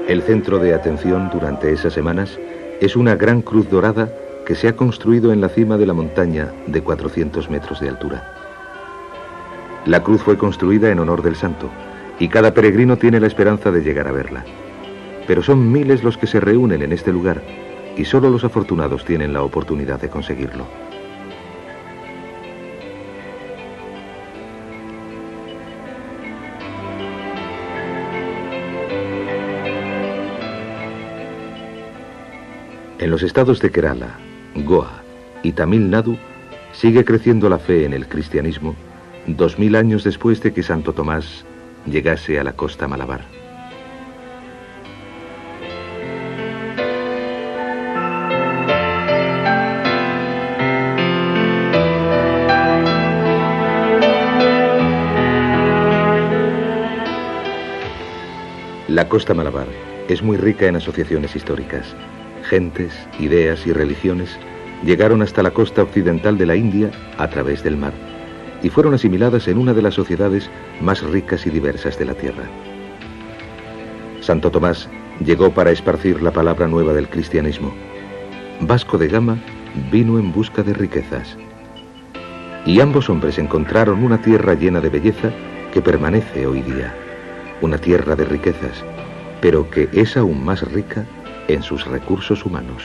Speaker 1: El centro de atención durante esas semanas es una gran cruz dorada que se ha construido en la cima de la montaña de 400 metros de altura. La cruz fue construida en honor del santo y cada peregrino tiene la esperanza de llegar a verla. Pero son miles los que se reúnen en este lugar y solo los afortunados tienen la oportunidad de conseguirlo. En los estados de Kerala, Goa y Tamil Nadu sigue creciendo la fe en el cristianismo 2000 años después de que Santo Tomás llegase a la costa malabar. La costa malabar es muy rica en asociaciones históricas. Gentes, ideas y religiones llegaron hasta la costa occidental de la India a través del mar y fueron asimiladas en una de las sociedades más ricas y diversas de la tierra. Santo Tomás llegó para esparcir la palabra nueva del cristianismo. Vasco de Gama vino en busca de riquezas. Y ambos hombres encontraron una tierra llena de belleza que permanece hoy día. Una tierra de riquezas, pero que es aún más rica en sus recursos humanos.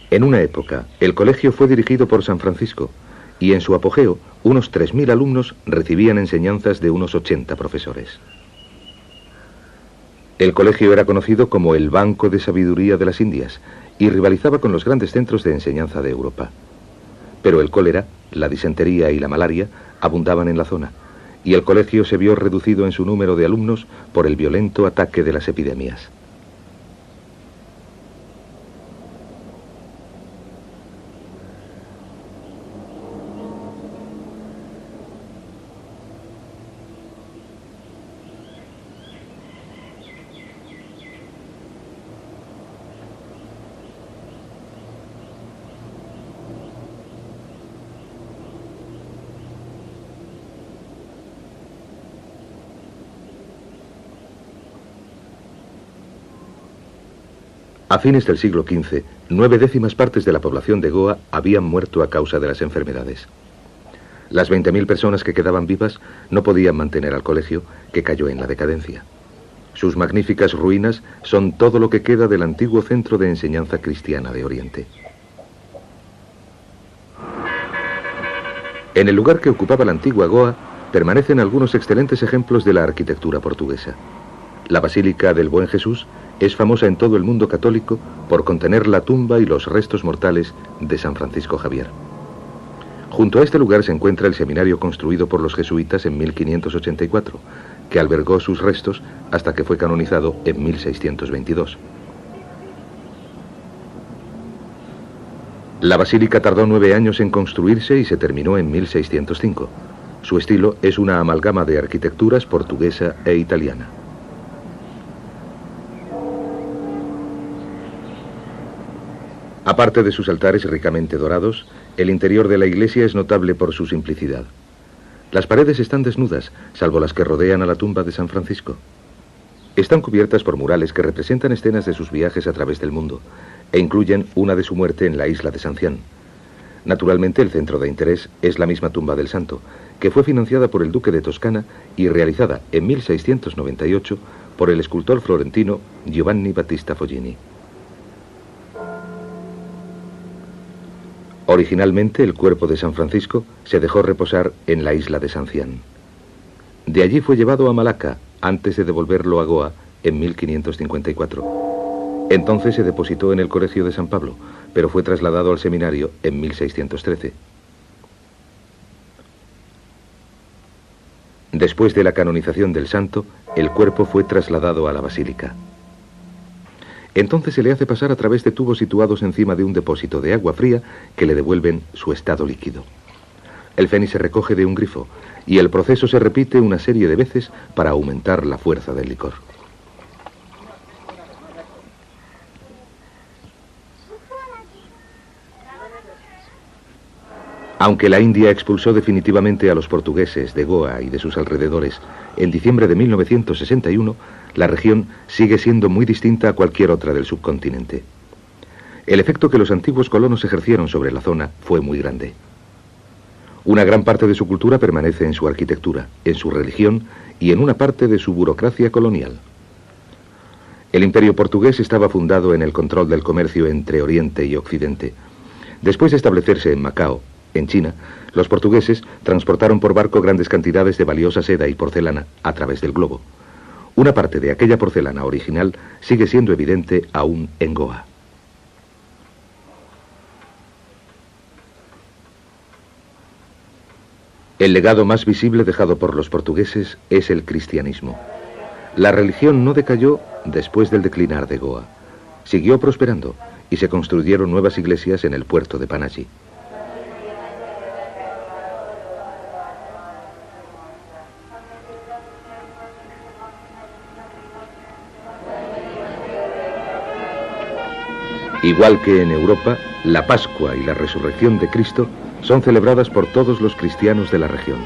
Speaker 1: En una época, el colegio fue dirigido por San Francisco y en su apogeo, unos 3000 alumnos recibían enseñanzas de unos 80 profesores. El colegio era conocido como el Banco de Sabiduría de las Indias y rivalizaba con los grandes centros de enseñanza de Europa. Pero el cólera, la disentería y la malaria abundaban en la zona, y el colegio se vio reducido en su número de alumnos por el violento ataque de las epidemias. A fines del siglo XV, 9/10 partes de la población de Goa habían muerto a causa de las enfermedades. Las 20.000 personas que quedaban vivas no podían mantener al colegio, que cayó en la decadencia. Sus magníficas ruinas son todo lo que queda del antiguo centro de enseñanza cristiana de Oriente. En el lugar que ocupaba la antigua Goa permanecen algunos excelentes ejemplos de la arquitectura portuguesa. La Basílica del Buen Jesús es famosa en todo el mundo católico por contener la tumba y los restos mortales de San Francisco Javier. Junto a este lugar se encuentra el seminario construido por los jesuitas en 1584, que albergó sus restos hasta que fue canonizado en 1622. La basílica tardó 9 años en construirse y se terminó en 1605. Su estilo es una amalgama de arquitecturas portuguesa e italiana. Aparte de sus altares ricamente dorados, el interior de la iglesia es notable por su simplicidad. Las paredes están desnudas, salvo las que rodean a la tumba de San Francisco. Están cubiertas por murales que representan escenas de sus viajes a través del mundo, e incluyen una de su muerte en la isla de San Cián. Naturalmente, el centro de interés es la misma tumba del santo, que fue financiada por el duque de Toscana y realizada en 1698 por el escultor florentino Giovanni Battista Foggini. Originalmente, el cuerpo de San Francisco se dejó reposar en la isla de San Cián. De allí fue llevado a Malaca, antes de devolverlo a Goa en 1554. Entonces se depositó en el Colegio de San Pablo, pero fue trasladado al seminario en 1613. Después de la canonización del santo, el cuerpo fue trasladado a la basílica. Entonces se le hace pasar a través de tubos situados encima de un depósito de agua fría que le devuelven su estado líquido. El fénix se recoge de un grifo y el proceso se repite una serie de veces para aumentar la fuerza del licor. Aunque la India expulsó definitivamente a los portugueses de Goa y de sus alrededores en diciembre de 1961, la región sigue siendo muy distinta a cualquier otra del subcontinente. El efecto que los antiguos colonos ejercieron sobre la zona fue muy grande. Una gran parte de su cultura permanece en su arquitectura, en su religión y en una parte de su burocracia colonial. El imperio portugués estaba fundado en el control del comercio entre Oriente y Occidente. Después de establecerse en Macao, en China, los portugueses transportaron por barco grandes cantidades de valiosa seda y porcelana a través del globo. Una parte de aquella porcelana original sigue siendo evidente aún en Goa. El legado más visible dejado por los portugueses es el cristianismo. La religión no decayó después del declinar de Goa. Siguió prosperando y se construyeron nuevas iglesias en el puerto de Panaji. Igual que en Europa, la Pascua y la Resurrección de Cristo son celebradas por todos los cristianos de la región.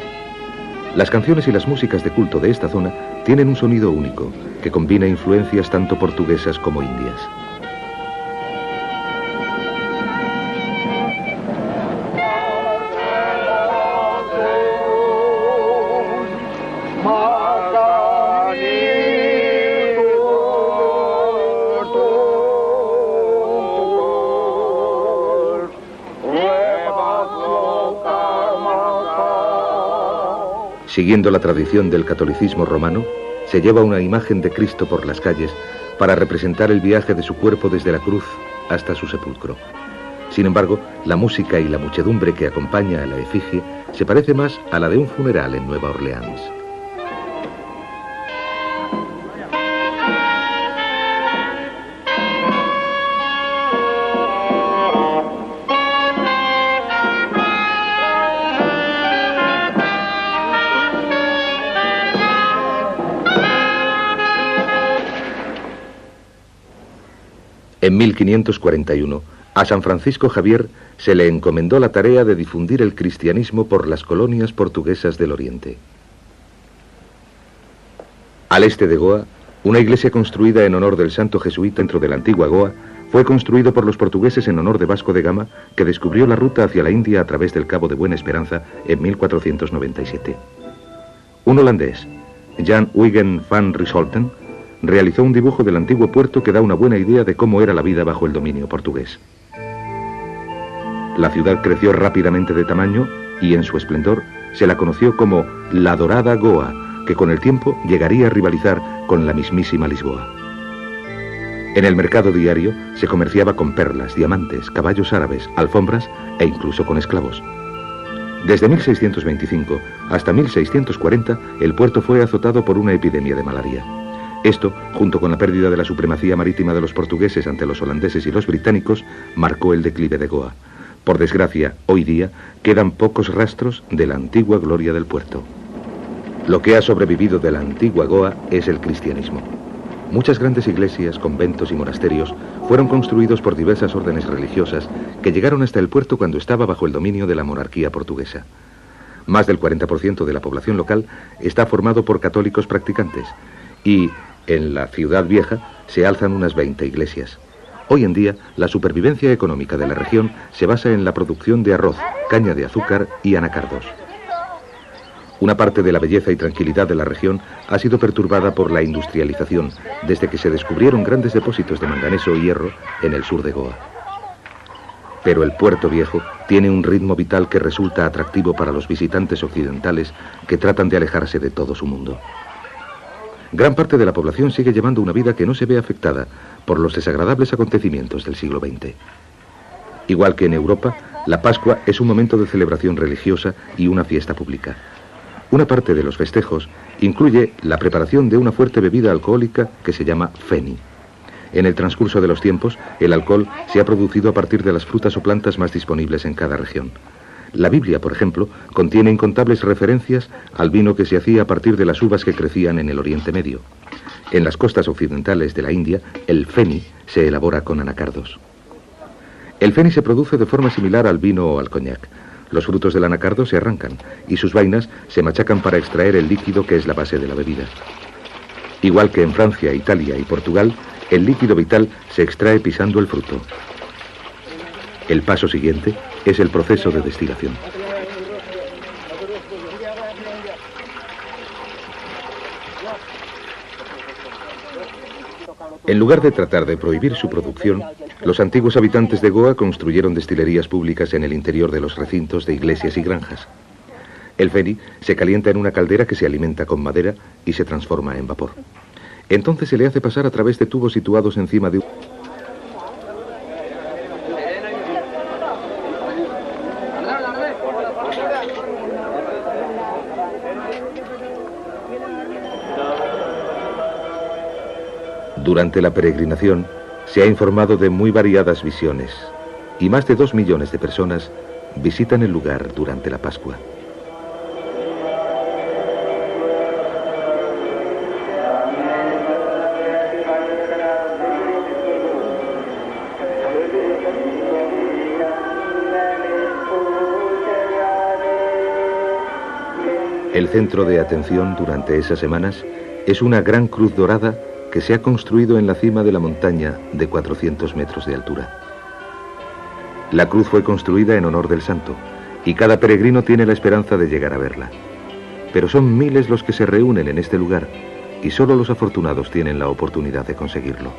Speaker 1: Las canciones y las músicas de culto de esta zona tienen un sonido único, que combina influencias tanto portuguesas como indias. Siguiendo la tradición del catolicismo romano, se lleva una imagen de Cristo por las calles para representar el viaje de su cuerpo desde la cruz hasta su sepulcro. Sin embargo, la música y la muchedumbre que acompaña a la efigie se parece más a la de un funeral en Nueva Orleans. En 1541, a San Francisco Javier se le encomendó la tarea de difundir el cristianismo por las colonias portuguesas del Oriente. Al este de Goa, una iglesia construida en honor del santo jesuita dentro de la antigua Goa Fue construido por los portugueses en honor de Vasco de Gama, que descubrió la ruta hacia la India a través del Cabo de Buena Esperanza en 1497. Un holandés, Jan Huygen van Riesholten, realizó un dibujo del antiguo puerto que da una buena idea de cómo era la vida bajo el dominio portugués. La ciudad creció rápidamente de tamaño y en su esplendor se la conoció como la Dorada Goa, que con el tiempo llegaría a rivalizar con la mismísima Lisboa. En el mercado diario se comerciaba con perlas, diamantes, caballos árabes, alfombras e incluso con esclavos. Desde 1625 hasta 1640 el puerto fue azotado por una epidemia de malaria. Esto, junto con la pérdida de la supremacía marítima de los portugueses ante los holandeses y los británicos, marcó el declive de Goa. Por desgracia, hoy día quedan pocos rastros de la antigua gloria del puerto. Lo que ha sobrevivido de la antigua Goa es el cristianismo. Muchas grandes iglesias, conventos y monasterios fueron construidos por diversas órdenes religiosas que llegaron hasta el puerto cuando estaba bajo el dominio de la monarquía portuguesa. Más del 40% de la población local está formado por católicos practicantes y en la ciudad vieja se alzan unas 20 iglesias. Hoy en día, la supervivencia económica de la región se basa en la producción de arroz, caña de azúcar y anacardos. Una parte de la belleza y tranquilidad de la región ha sido perturbada por la industrialización, desde que se descubrieron grandes depósitos de manganeso y hierro en el sur de Goa. Pero el puerto viejo tiene un ritmo vital que resulta atractivo para los visitantes occidentales que tratan de alejarse de todo su mundo. Gran parte de la población sigue llevando una vida que no se ve afectada por los desagradables acontecimientos del siglo XX. Igual que en Europa, la Pascua es un momento de celebración religiosa y una fiesta pública. Una parte de los festejos incluye la preparación de una fuerte bebida alcohólica que se llama feni. En el transcurso de los tiempos, el alcohol se ha producido a partir de las frutas o plantas más disponibles en cada región. La Biblia, por ejemplo, contiene incontables referencias al vino que se hacía a partir de las uvas que crecían en el Oriente Medio. En las costas occidentales de la India, el feni se elabora con anacardos. El feni se produce de forma similar al vino o al coñac. Los frutos del anacardo se arrancan y sus vainas se machacan para extraer el líquido que es la base de la bebida. Igual que en Francia, Italia y Portugal, el líquido vital se extrae pisando el fruto. El paso siguiente es el proceso de destilación. En lugar de tratar de prohibir su producción, los antiguos habitantes de Goa construyeron destilerías públicas en el interior de los recintos de iglesias y granjas. El feni se calienta en una caldera que se alimenta con madera y se transforma en vapor. Entonces se le hace pasar a través de tubos situados encima de un... Durante la peregrinación se ha informado de muy variadas visiones y más de 2 millones de personas visitan el lugar durante la Pascua. El centro de atención durante esas semanas es una gran cruz dorada que se ha construido en la cima de la montaña de 400 metros de altura. La cruz fue construida en honor del santo y cada peregrino tiene la esperanza de llegar a verla. Pero son miles los que se reúnen en este lugar y solo los afortunados tienen la oportunidad de conseguirlo.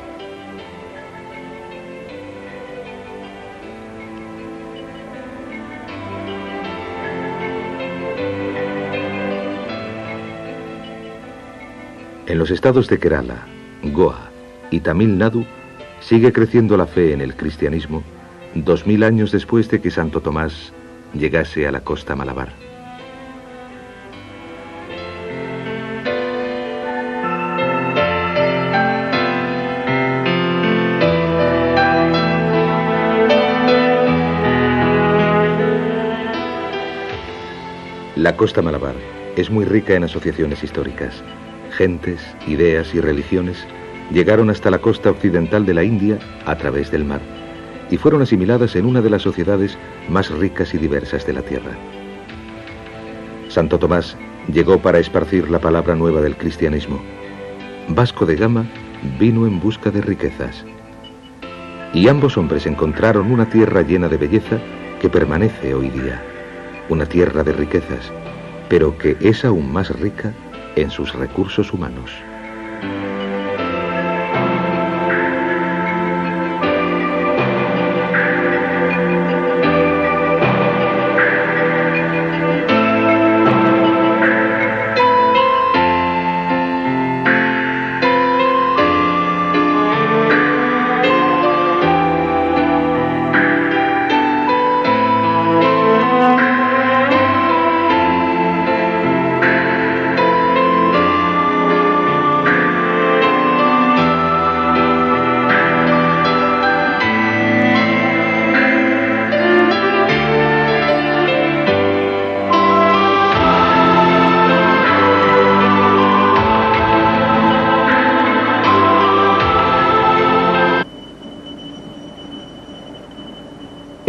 Speaker 1: En los estados de Kerala, Goa y Tamil Nadu sigue creciendo la fe en el cristianismo 2000 años después de que Santo Tomás llegase a la costa Malabar. La costa Malabar es muy rica en asociaciones históricas. Gentes, ideas y religiones llegaron hasta la costa occidental de la India a través del mar y fueron asimiladas en una de las sociedades más ricas y diversas de la tierra. Santo Tomás llegó para esparcir la palabra nueva del cristianismo. Vasco de Gama vino en busca de riquezas. Y ambos hombres encontraron una tierra llena de belleza que permanece hoy día. Una tierra de riquezas, pero que es aún más rica en sus recursos humanos.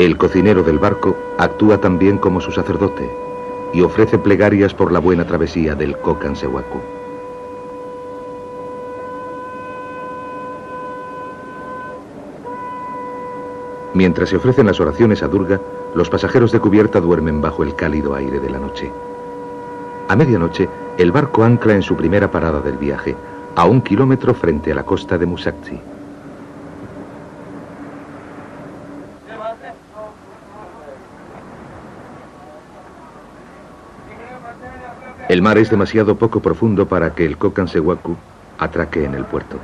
Speaker 1: El cocinero del barco actúa también como su sacerdote y ofrece plegarias por la buena travesía del Kokansewaku. Mientras se ofrecen las oraciones a Durga, los pasajeros de cubierta duermen bajo el cálido aire de la noche. A medianoche, el barco ancla en su primera parada del viaje, a 1 kilómetro frente a la costa de Musaxi. El mar es demasiado poco profundo para que el Kokansewaku atraque en el puerto,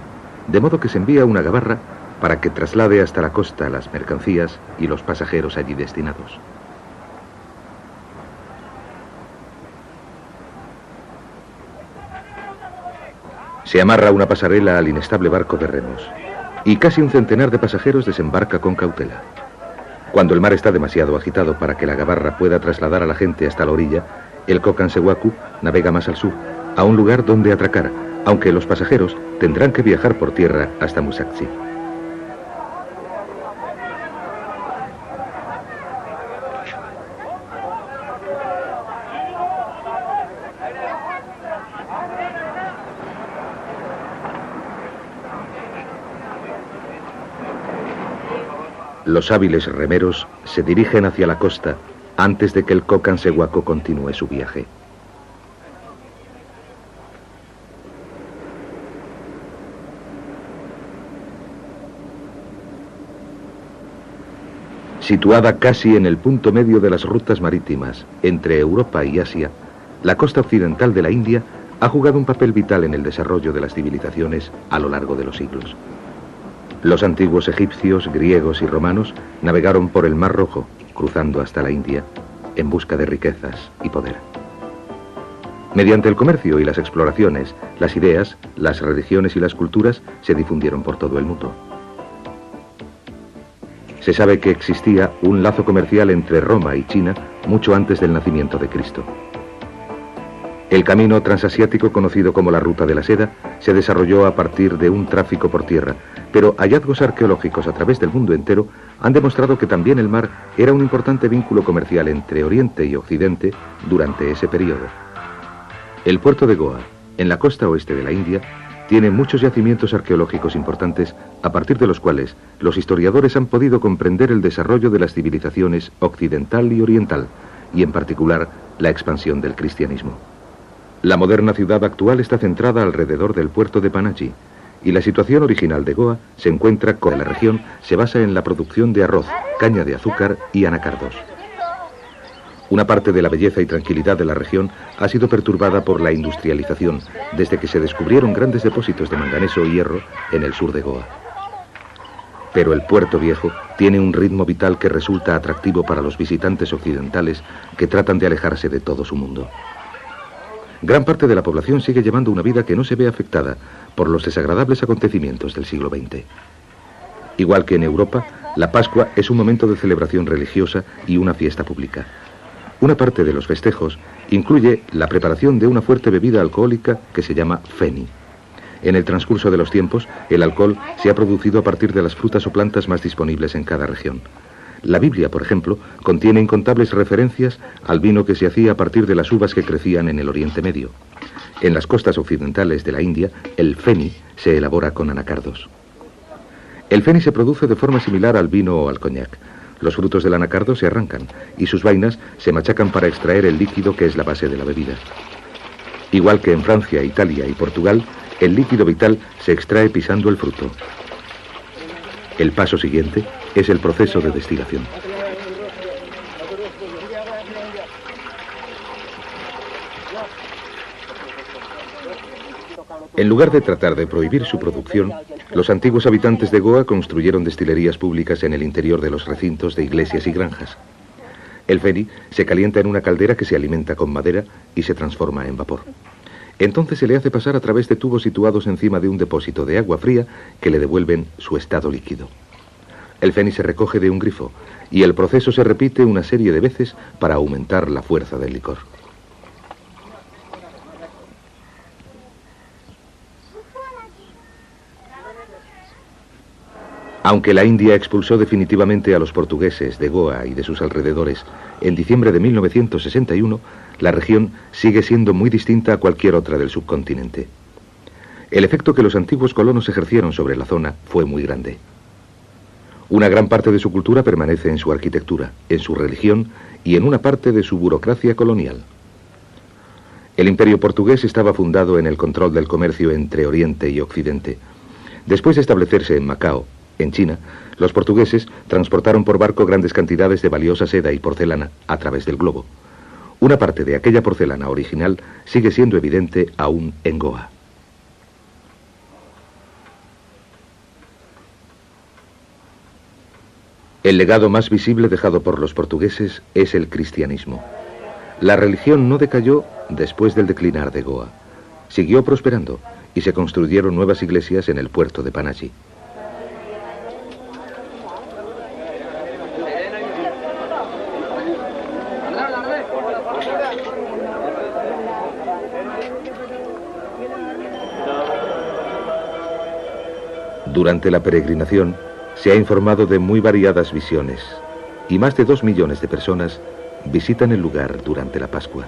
Speaker 1: de modo que se envía una gabarra para que traslade hasta la costa las mercancías y los pasajeros allí destinados. Se amarra una pasarela al inestable barco de remos y casi un centenar de pasajeros desembarca con cautela. Cuando el mar está demasiado agitado para que la gabarra pueda trasladar a la gente hasta la orilla, el Kokansewaku navega más al sur, a un lugar donde atracar, aunque los pasajeros tendrán que viajar por tierra hasta Musaxi. Los hábiles remeros se dirigen hacia la costa antes de que el Kokansewaku continúe su viaje. Situada casi en el punto medio de las rutas marítimas entre Europa y Asia, la costa occidental de la India ha jugado un papel vital en el desarrollo de las civilizaciones a lo largo de los siglos. Los antiguos egipcios, griegos y romanos navegaron por el Mar Rojo, cruzando hasta la India, en busca de riquezas y poder. Mediante el comercio y las exploraciones, las ideas, las religiones y las culturas se difundieron por todo el mundo. Se sabe que existía un lazo comercial entre Roma y China mucho antes del nacimiento de Cristo. El camino transasiático, conocido como la Ruta de la Seda, se desarrolló a partir de un tráfico por tierra, pero hallazgos arqueológicos a través del mundo entero han demostrado que también el mar era un importante vínculo comercial entre Oriente y Occidente durante ese periodo. El puerto de Goa, en la costa oeste de la India, tiene muchos yacimientos arqueológicos importantes, a partir de los cuales los historiadores han podido comprender el desarrollo de las civilizaciones occidental y oriental, y en particular la expansión del cristianismo. La moderna ciudad actual está centrada alrededor del puerto de Panaji, y la situación original de Goa se encuentra con la región se basa en la producción de arroz, caña de azúcar y anacardos. Una parte de la belleza y tranquilidad de la región ha sido perturbada por la industrialización, desde que se descubrieron grandes depósitos de manganeso y hierro en el sur de Goa. Pero el puerto viejo tiene un ritmo vital que resulta atractivo para los visitantes occidentales que tratan de alejarse de todo su mundo. Gran parte de la población sigue llevando una vida que no se ve afectada por los desagradables acontecimientos del siglo XX. Igual que en Europa, la Pascua es un momento de celebración religiosa y una fiesta pública. Una parte de los festejos incluye la preparación de una fuerte bebida alcohólica que se llama feni. En el transcurso de los tiempos, el alcohol se ha producido a partir de las frutas o plantas más disponibles en cada región. La Biblia, por ejemplo, contiene incontables referencias al vino que se hacía a partir de las uvas que crecían en el Oriente Medio. En las costas occidentales de la India, el feni se elabora con anacardos. El feni se produce de forma similar al vino o al coñac. Los frutos del anacardo se arrancan y sus vainas se machacan para extraer el líquido que es la base de la bebida. Igual que en Francia, Italia y Portugal, el líquido vital se extrae pisando el fruto. El paso siguiente es el proceso de destilación. En lugar de tratar de prohibir su producción, los antiguos habitantes de Goa construyeron destilerías públicas en el interior de los recintos de iglesias y granjas. El feni se calienta en una caldera que se alimenta con madera y se transforma en vapor. Entonces se le hace pasar a través de tubos situados encima de un depósito de agua fría que le devuelven su estado líquido. El feni se recoge de un grifo y el proceso se repite una serie de veces para aumentar la fuerza del licor. Aunque la India expulsó definitivamente a los portugueses de Goa y de sus alrededores en diciembre de 1961, la región sigue siendo muy distinta a cualquier otra del subcontinente. El efecto que los antiguos colonos ejercieron sobre la zona fue muy grande. Una gran parte de su cultura permanece en su arquitectura, en su religión y en una parte de su burocracia colonial. El imperio portugués estaba fundado en el control del comercio entre Oriente y Occidente. Después de establecerse en Macao, en China, los portugueses transportaron por barco grandes cantidades de valiosa seda y porcelana a través del globo. Una parte de aquella porcelana original sigue siendo evidente aún en Goa. El legado más visible dejado por los portugueses es el cristianismo. La religión no decayó después del declinar de Goa. Siguió prosperando y se construyeron nuevas iglesias en el puerto de Panaji. Durante la peregrinación se ha informado de muy variadas visiones y más de 2 millones de personas visitan el lugar durante la Pascua.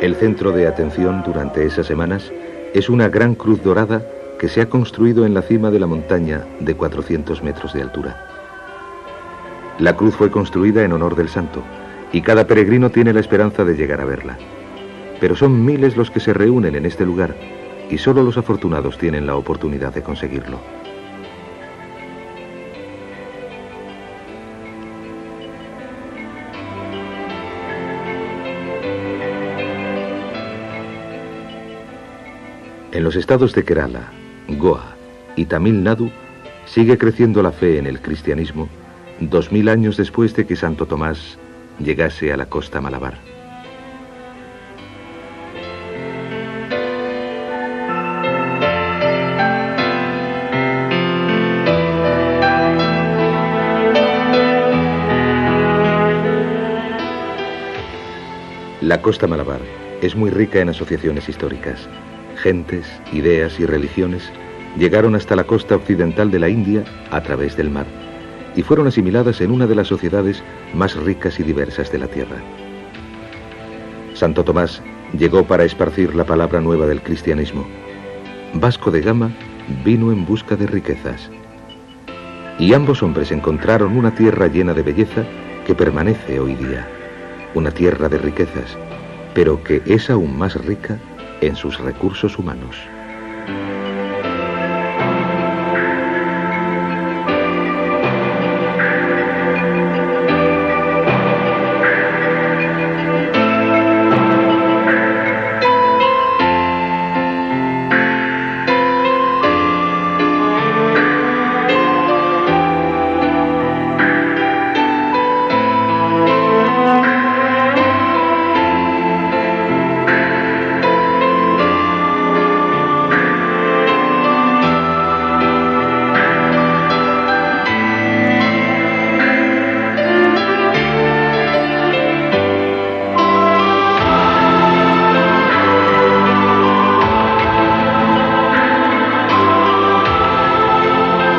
Speaker 1: El centro de atención durante esas semanas es una gran cruz dorada que se ha construido en la cima de la montaña de 400 metros de altura. La cruz fue construida en honor del santo y cada peregrino tiene la esperanza de llegar a verla. Pero son miles los que se reúnen en este lugar y solo los afortunados tienen la oportunidad de conseguirlo. En los estados de Kerala, Goa y Tamil Nadu sigue creciendo la fe en el cristianismo 2000 años después de que Santo Tomás llegase a la costa malabar. La costa malabar es muy rica en asociaciones históricas. Gentes, ideas y religiones llegaron hasta la costa occidental de la India a través del mar y fueron asimiladas en una de las sociedades más ricas y diversas de la tierra. Santo Tomás llegó para esparcir la palabra nueva del cristianismo. Vasco de Gama vino en busca de riquezas. Y ambos hombres encontraron una tierra llena de belleza que permanece hoy día. Una tierra de riquezas, pero que es aún más rica en sus recursos humanos.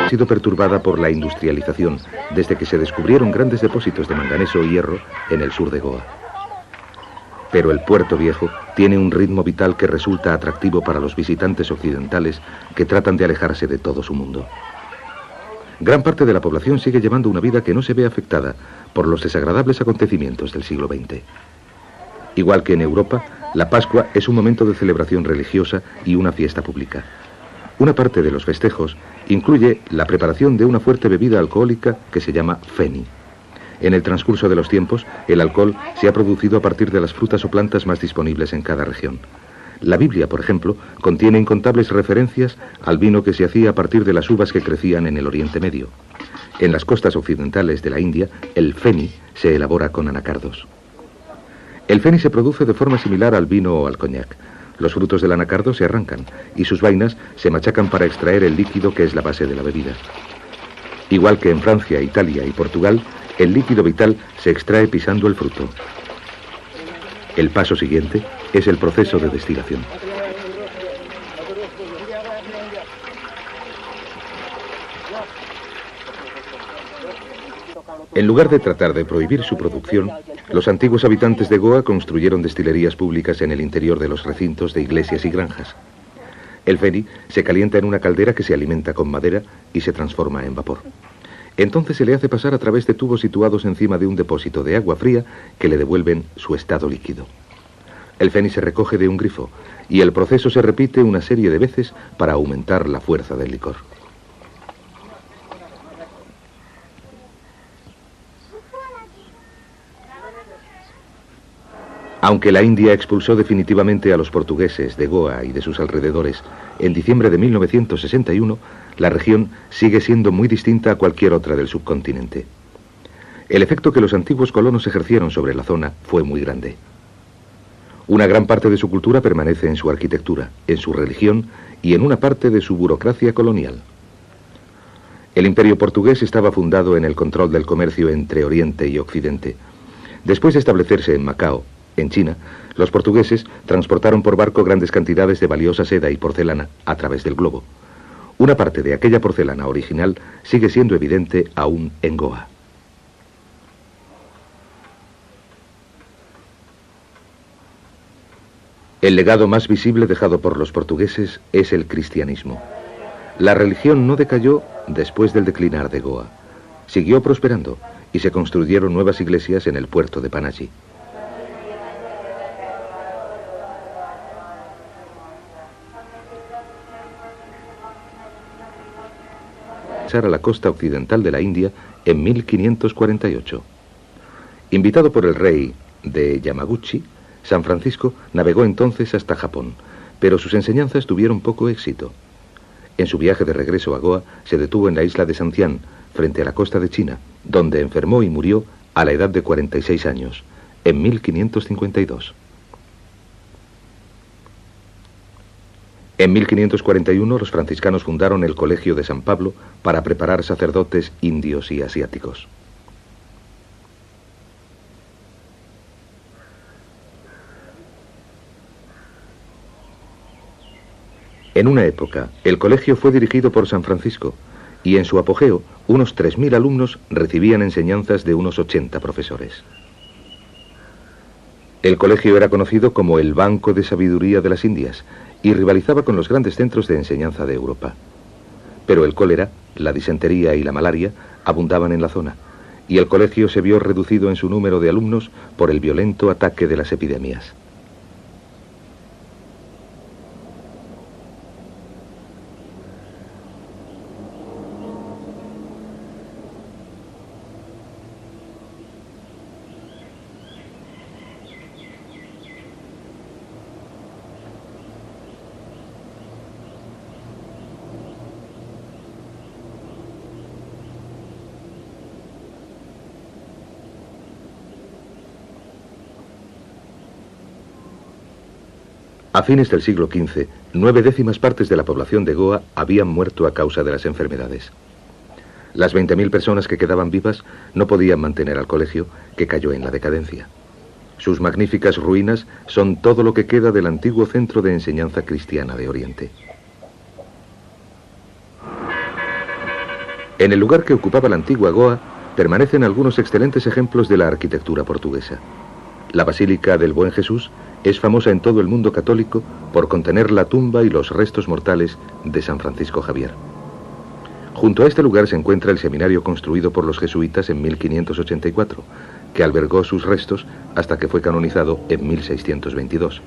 Speaker 1: ha sido perturbada por la industrialización desde que se descubrieron grandes depósitos de manganeso y hierro en el sur de Goa. Pero el puerto viejo tiene un ritmo vital que resulta atractivo para los visitantes occidentales que tratan de alejarse de todo su mundo. Gran parte de la población sigue llevando una vida que no se ve afectada por los desagradables acontecimientos del siglo XX. Igual que en Europa, la Pascua es un momento de celebración religiosa y una fiesta pública. Una parte de los festejos incluye la preparación de una fuerte bebida alcohólica que se llama feni. En el transcurso de los tiempos, el alcohol se ha producido a partir de las frutas o plantas más disponibles en cada región. La Biblia, por ejemplo, contiene incontables referencias al vino que se hacía a partir de las uvas que crecían en el Oriente Medio. En las costas occidentales de la India, el feni se elabora con anacardos. El feni se produce de forma similar al vino o al coñac. Los frutos del anacardo se arrancan y sus vainas se machacan para extraer el líquido que es la base de la bebida. Igual que en Francia, Italia y Portugal, el líquido vital se extrae pisando el fruto. El paso siguiente es el proceso de destilación. En lugar de tratar de prohibir su producción, los antiguos habitantes de Goa construyeron destilerías públicas en el interior de los recintos de iglesias y granjas. El feni se calienta en una caldera que se alimenta con madera y se transforma en vapor. Entonces se le hace pasar a través de tubos situados encima de un depósito de agua fría que le devuelven su estado líquido. El feni se recoge de un grifo y el proceso se repite una serie de veces para aumentar la fuerza del licor. Aunque la India expulsó definitivamente a los portugueses de Goa y de sus alrededores en diciembre de 1961, la región sigue siendo muy distinta a cualquier otra del subcontinente. El efecto que los antiguos colonos ejercieron sobre la zona fue muy grande. Una gran parte de su cultura permanece en su arquitectura, en su religión y en una parte de su burocracia colonial. El imperio portugués estaba fundado en el control del comercio entre Oriente y Occidente. Después de establecerse en Macao, en China, los portugueses transportaron por barco grandes cantidades de valiosa seda y porcelana a través del globo. Una parte de aquella porcelana original sigue siendo evidente aún en Goa. El legado más visible dejado por los portugueses es el cristianismo. La religión no decayó después del declinar de Goa. Siguió prosperando y se construyeron nuevas iglesias en el puerto de Panaji. A la costa occidental de la India en 1548. Invitado por el rey de Yamaguchi, San Francisco navegó entonces hasta Japón, pero sus enseñanzas tuvieron poco éxito. En su viaje de regreso a Goa se detuvo en la isla de Santián, frente a la costa de China, donde enfermó y murió a la edad de 46 años, en 1552. En 1541 los franciscanos fundaron el Colegio de San Pablo para preparar sacerdotes indios y asiáticos. En una época, el colegio fue dirigido por San Francisco y en su apogeo, unos 3.000 alumnos recibían enseñanzas de unos 80 profesores. El colegio era conocido como el Banco de Sabiduría de las Indias y rivalizaba con los grandes centros de enseñanza de Europa. Pero el cólera, la disentería y la malaria abundaban en la zona, y el colegio se vio reducido en su número de alumnos por el violento ataque de las epidemias. A fines del siglo XV, 9/10 partes de la población de Goa habían muerto a causa de las enfermedades. Las 20.000 personas que quedaban vivas no podían mantener al colegio, que cayó en la decadencia. Sus magníficas ruinas son todo lo que queda del antiguo centro de enseñanza cristiana de Oriente. En el lugar que ocupaba la antigua Goa permanecen algunos excelentes ejemplos de la arquitectura portuguesa. La Basílica del Buen Jesús es famosa en todo el mundo católico por contener la tumba y los restos mortales de San Francisco Javier. Junto a este lugar se encuentra el seminario construido por los jesuitas en 1584, que albergó sus restos hasta que fue canonizado en 1622.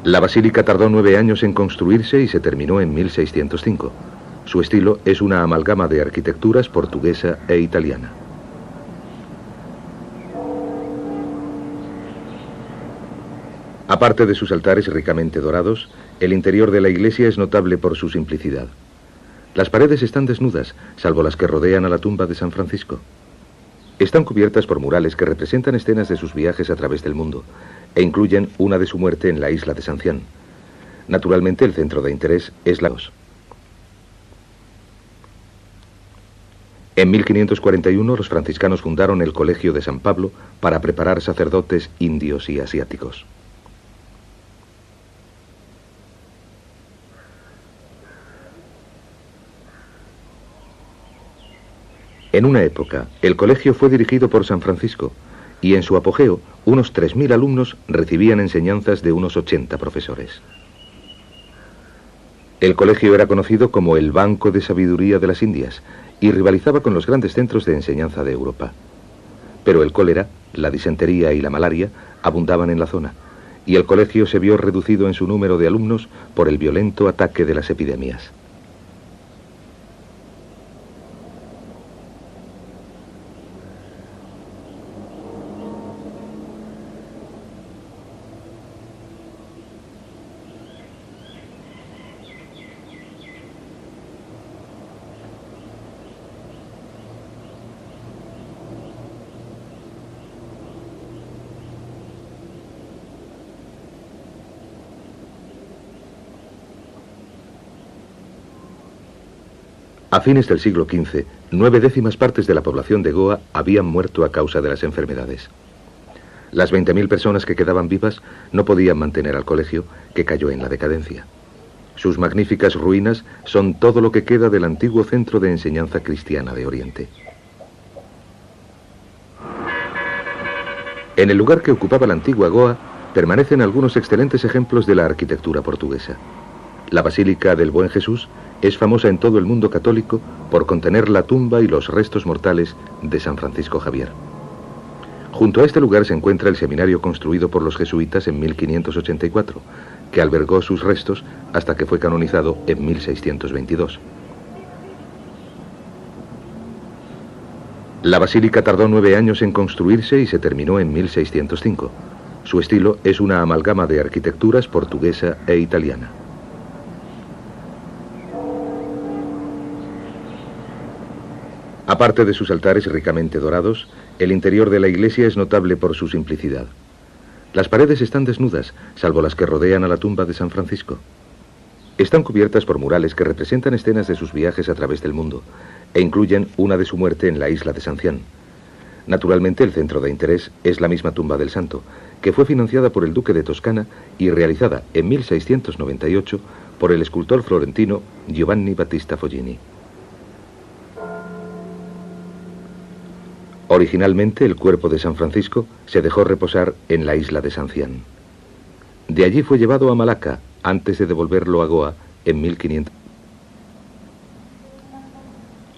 Speaker 1: La basílica tardó 9 años en construirse y se terminó en 1605. Su estilo es una amalgama de arquitecturas portuguesa e italiana. Aparte de sus altares ricamente dorados, el interior de la iglesia es notable por su simplicidad. Las paredes están desnudas, salvo las que rodean a la tumba de San Francisco. Están cubiertas por murales que representan escenas de sus viajes a través del mundo, e incluyen una de su muerte en la isla de Sancián. Naturalmente, el centro de interés es Lagos. En 1541, los franciscanos fundaron el Colegio de San Pablo para preparar sacerdotes indios y asiáticos. En una época, el colegio fue dirigido por San Francisco, y en su apogeo, unos 3.000 alumnos recibían enseñanzas de unos 80 profesores. El colegio era conocido como el Banco de Sabiduría de las Indias y rivalizaba con los grandes centros de enseñanza de Europa. Pero el cólera, la disentería y la malaria abundaban en la zona, y el colegio se vio reducido en su número de alumnos por el violento ataque de las epidemias. A fines del siglo XV, 9/10 partes de la población de Goa habían muerto a causa de las enfermedades. Las 20.000 personas que quedaban vivas no podían mantener al colegio, que cayó en la decadencia. Sus magníficas ruinas son todo lo que queda del antiguo centro de enseñanza cristiana de Oriente. En el lugar que ocupaba la antigua Goa permanecen algunos excelentes ejemplos de la arquitectura portuguesa. La Basílica del Buen Jesús es famosa en todo el mundo católico por contener la tumba y los restos mortales de San Francisco Javier. Junto a este lugar se encuentra el seminario construido por los jesuitas en 1584, que albergó sus restos hasta que fue canonizado en 1622. La basílica tardó 9 años en construirse y se terminó en 1605. Su estilo es una amalgama de arquitecturas portuguesa e italiana. Aparte de sus altares ricamente dorados, el interior de la iglesia es notable por su simplicidad. Las paredes están desnudas, salvo las que rodean a la tumba de San Francisco. Están cubiertas por murales que representan escenas de sus viajes a través del mundo, e incluyen una de su muerte en la isla de Sancián. Naturalmente, el centro de interés es la misma tumba del santo, que fue financiada por el duque de Toscana y realizada en 1698 por el escultor florentino Giovanni Battista Foggini. Originalmente, el cuerpo de San Francisco se dejó reposar en la isla de Sancián. De allí fue llevado a Malaca antes de devolverlo a Goa en 1500.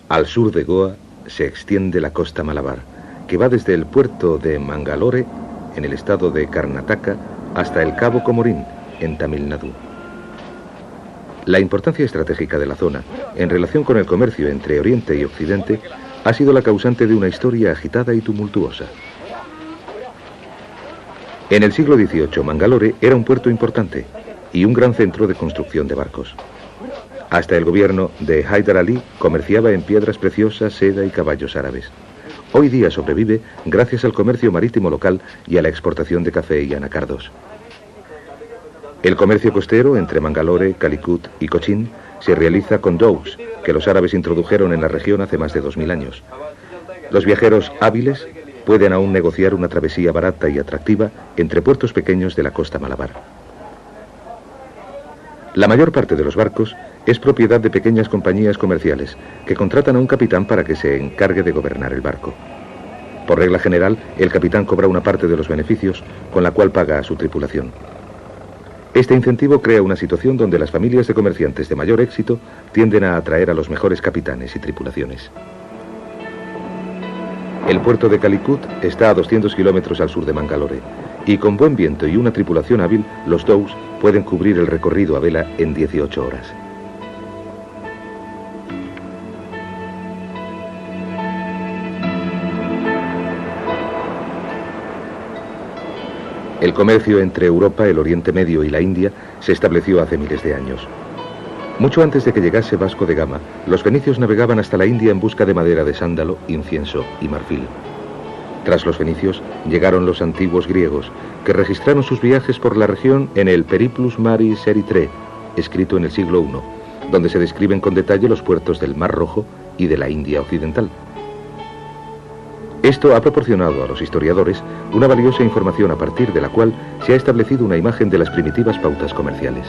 Speaker 1: Al sur de Goa se extiende la costa Malabar, que va desde el puerto de Mangalore, en el estado de Karnataka, hasta el cabo Comorín, en Tamil Nadu. La importancia estratégica de la zona, en relación con el comercio entre Oriente y Occidente, ha sido la causante de una historia agitada y tumultuosa. En el siglo XVIII, Mangalore era un puerto importante y un gran centro de construcción de barcos. Hasta el gobierno de Haidar Ali comerciaba en piedras preciosas, seda y caballos árabes. Hoy día sobrevive gracias al comercio marítimo local y a la exportación de café y anacardos. El comercio costero entre Mangalore, Calicut y Cochin se realiza con dhows, que los árabes introdujeron en la región hace más de 2000 años. Los viajeros hábiles pueden aún negociar una travesía barata y atractiva entre puertos pequeños de la costa Malabar. La mayor parte de los barcos es propiedad de pequeñas compañías comerciales que contratan a un capitán para que se encargue de gobernar el barco. Por regla general, el capitán cobra una parte de los beneficios con la cual paga a su tripulación. Este incentivo crea una situación donde las familias de comerciantes de mayor éxito tienden a atraer a los mejores capitanes y tripulaciones. El puerto de Calicut está a 200 kilómetros al sur de Mangalore, y con buen viento y una tripulación hábil, los dhows pueden cubrir el recorrido a vela en 18 horas. El comercio entre Europa, el Oriente Medio y la India se estableció hace miles de años. Mucho antes de que llegase Vasco de Gama, los fenicios navegaban hasta la India en busca de madera de sándalo, incienso y marfil. Tras los fenicios, llegaron los antiguos griegos, que registraron sus viajes por la región en el Periplus Maris Erythrae, escrito en el siglo I, donde se describen con detalle los puertos del Mar Rojo y de la India Occidental. Esto ha proporcionado a los historiadores una valiosa información a partir de la cual se ha establecido una imagen de las primitivas pautas comerciales.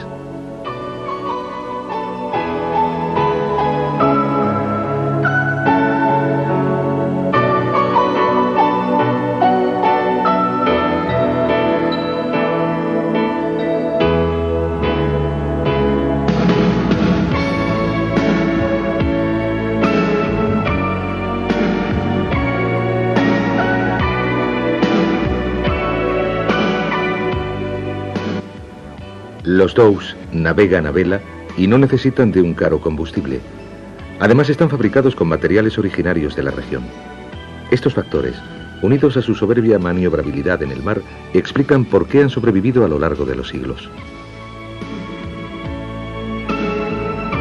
Speaker 1: Los dhows navegan a vela y no necesitan de un caro combustible. Además, están fabricados con materiales originarios de la región. Estos factores, unidos a su soberbia maniobrabilidad en el mar, explican por qué han sobrevivido a lo largo de los siglos.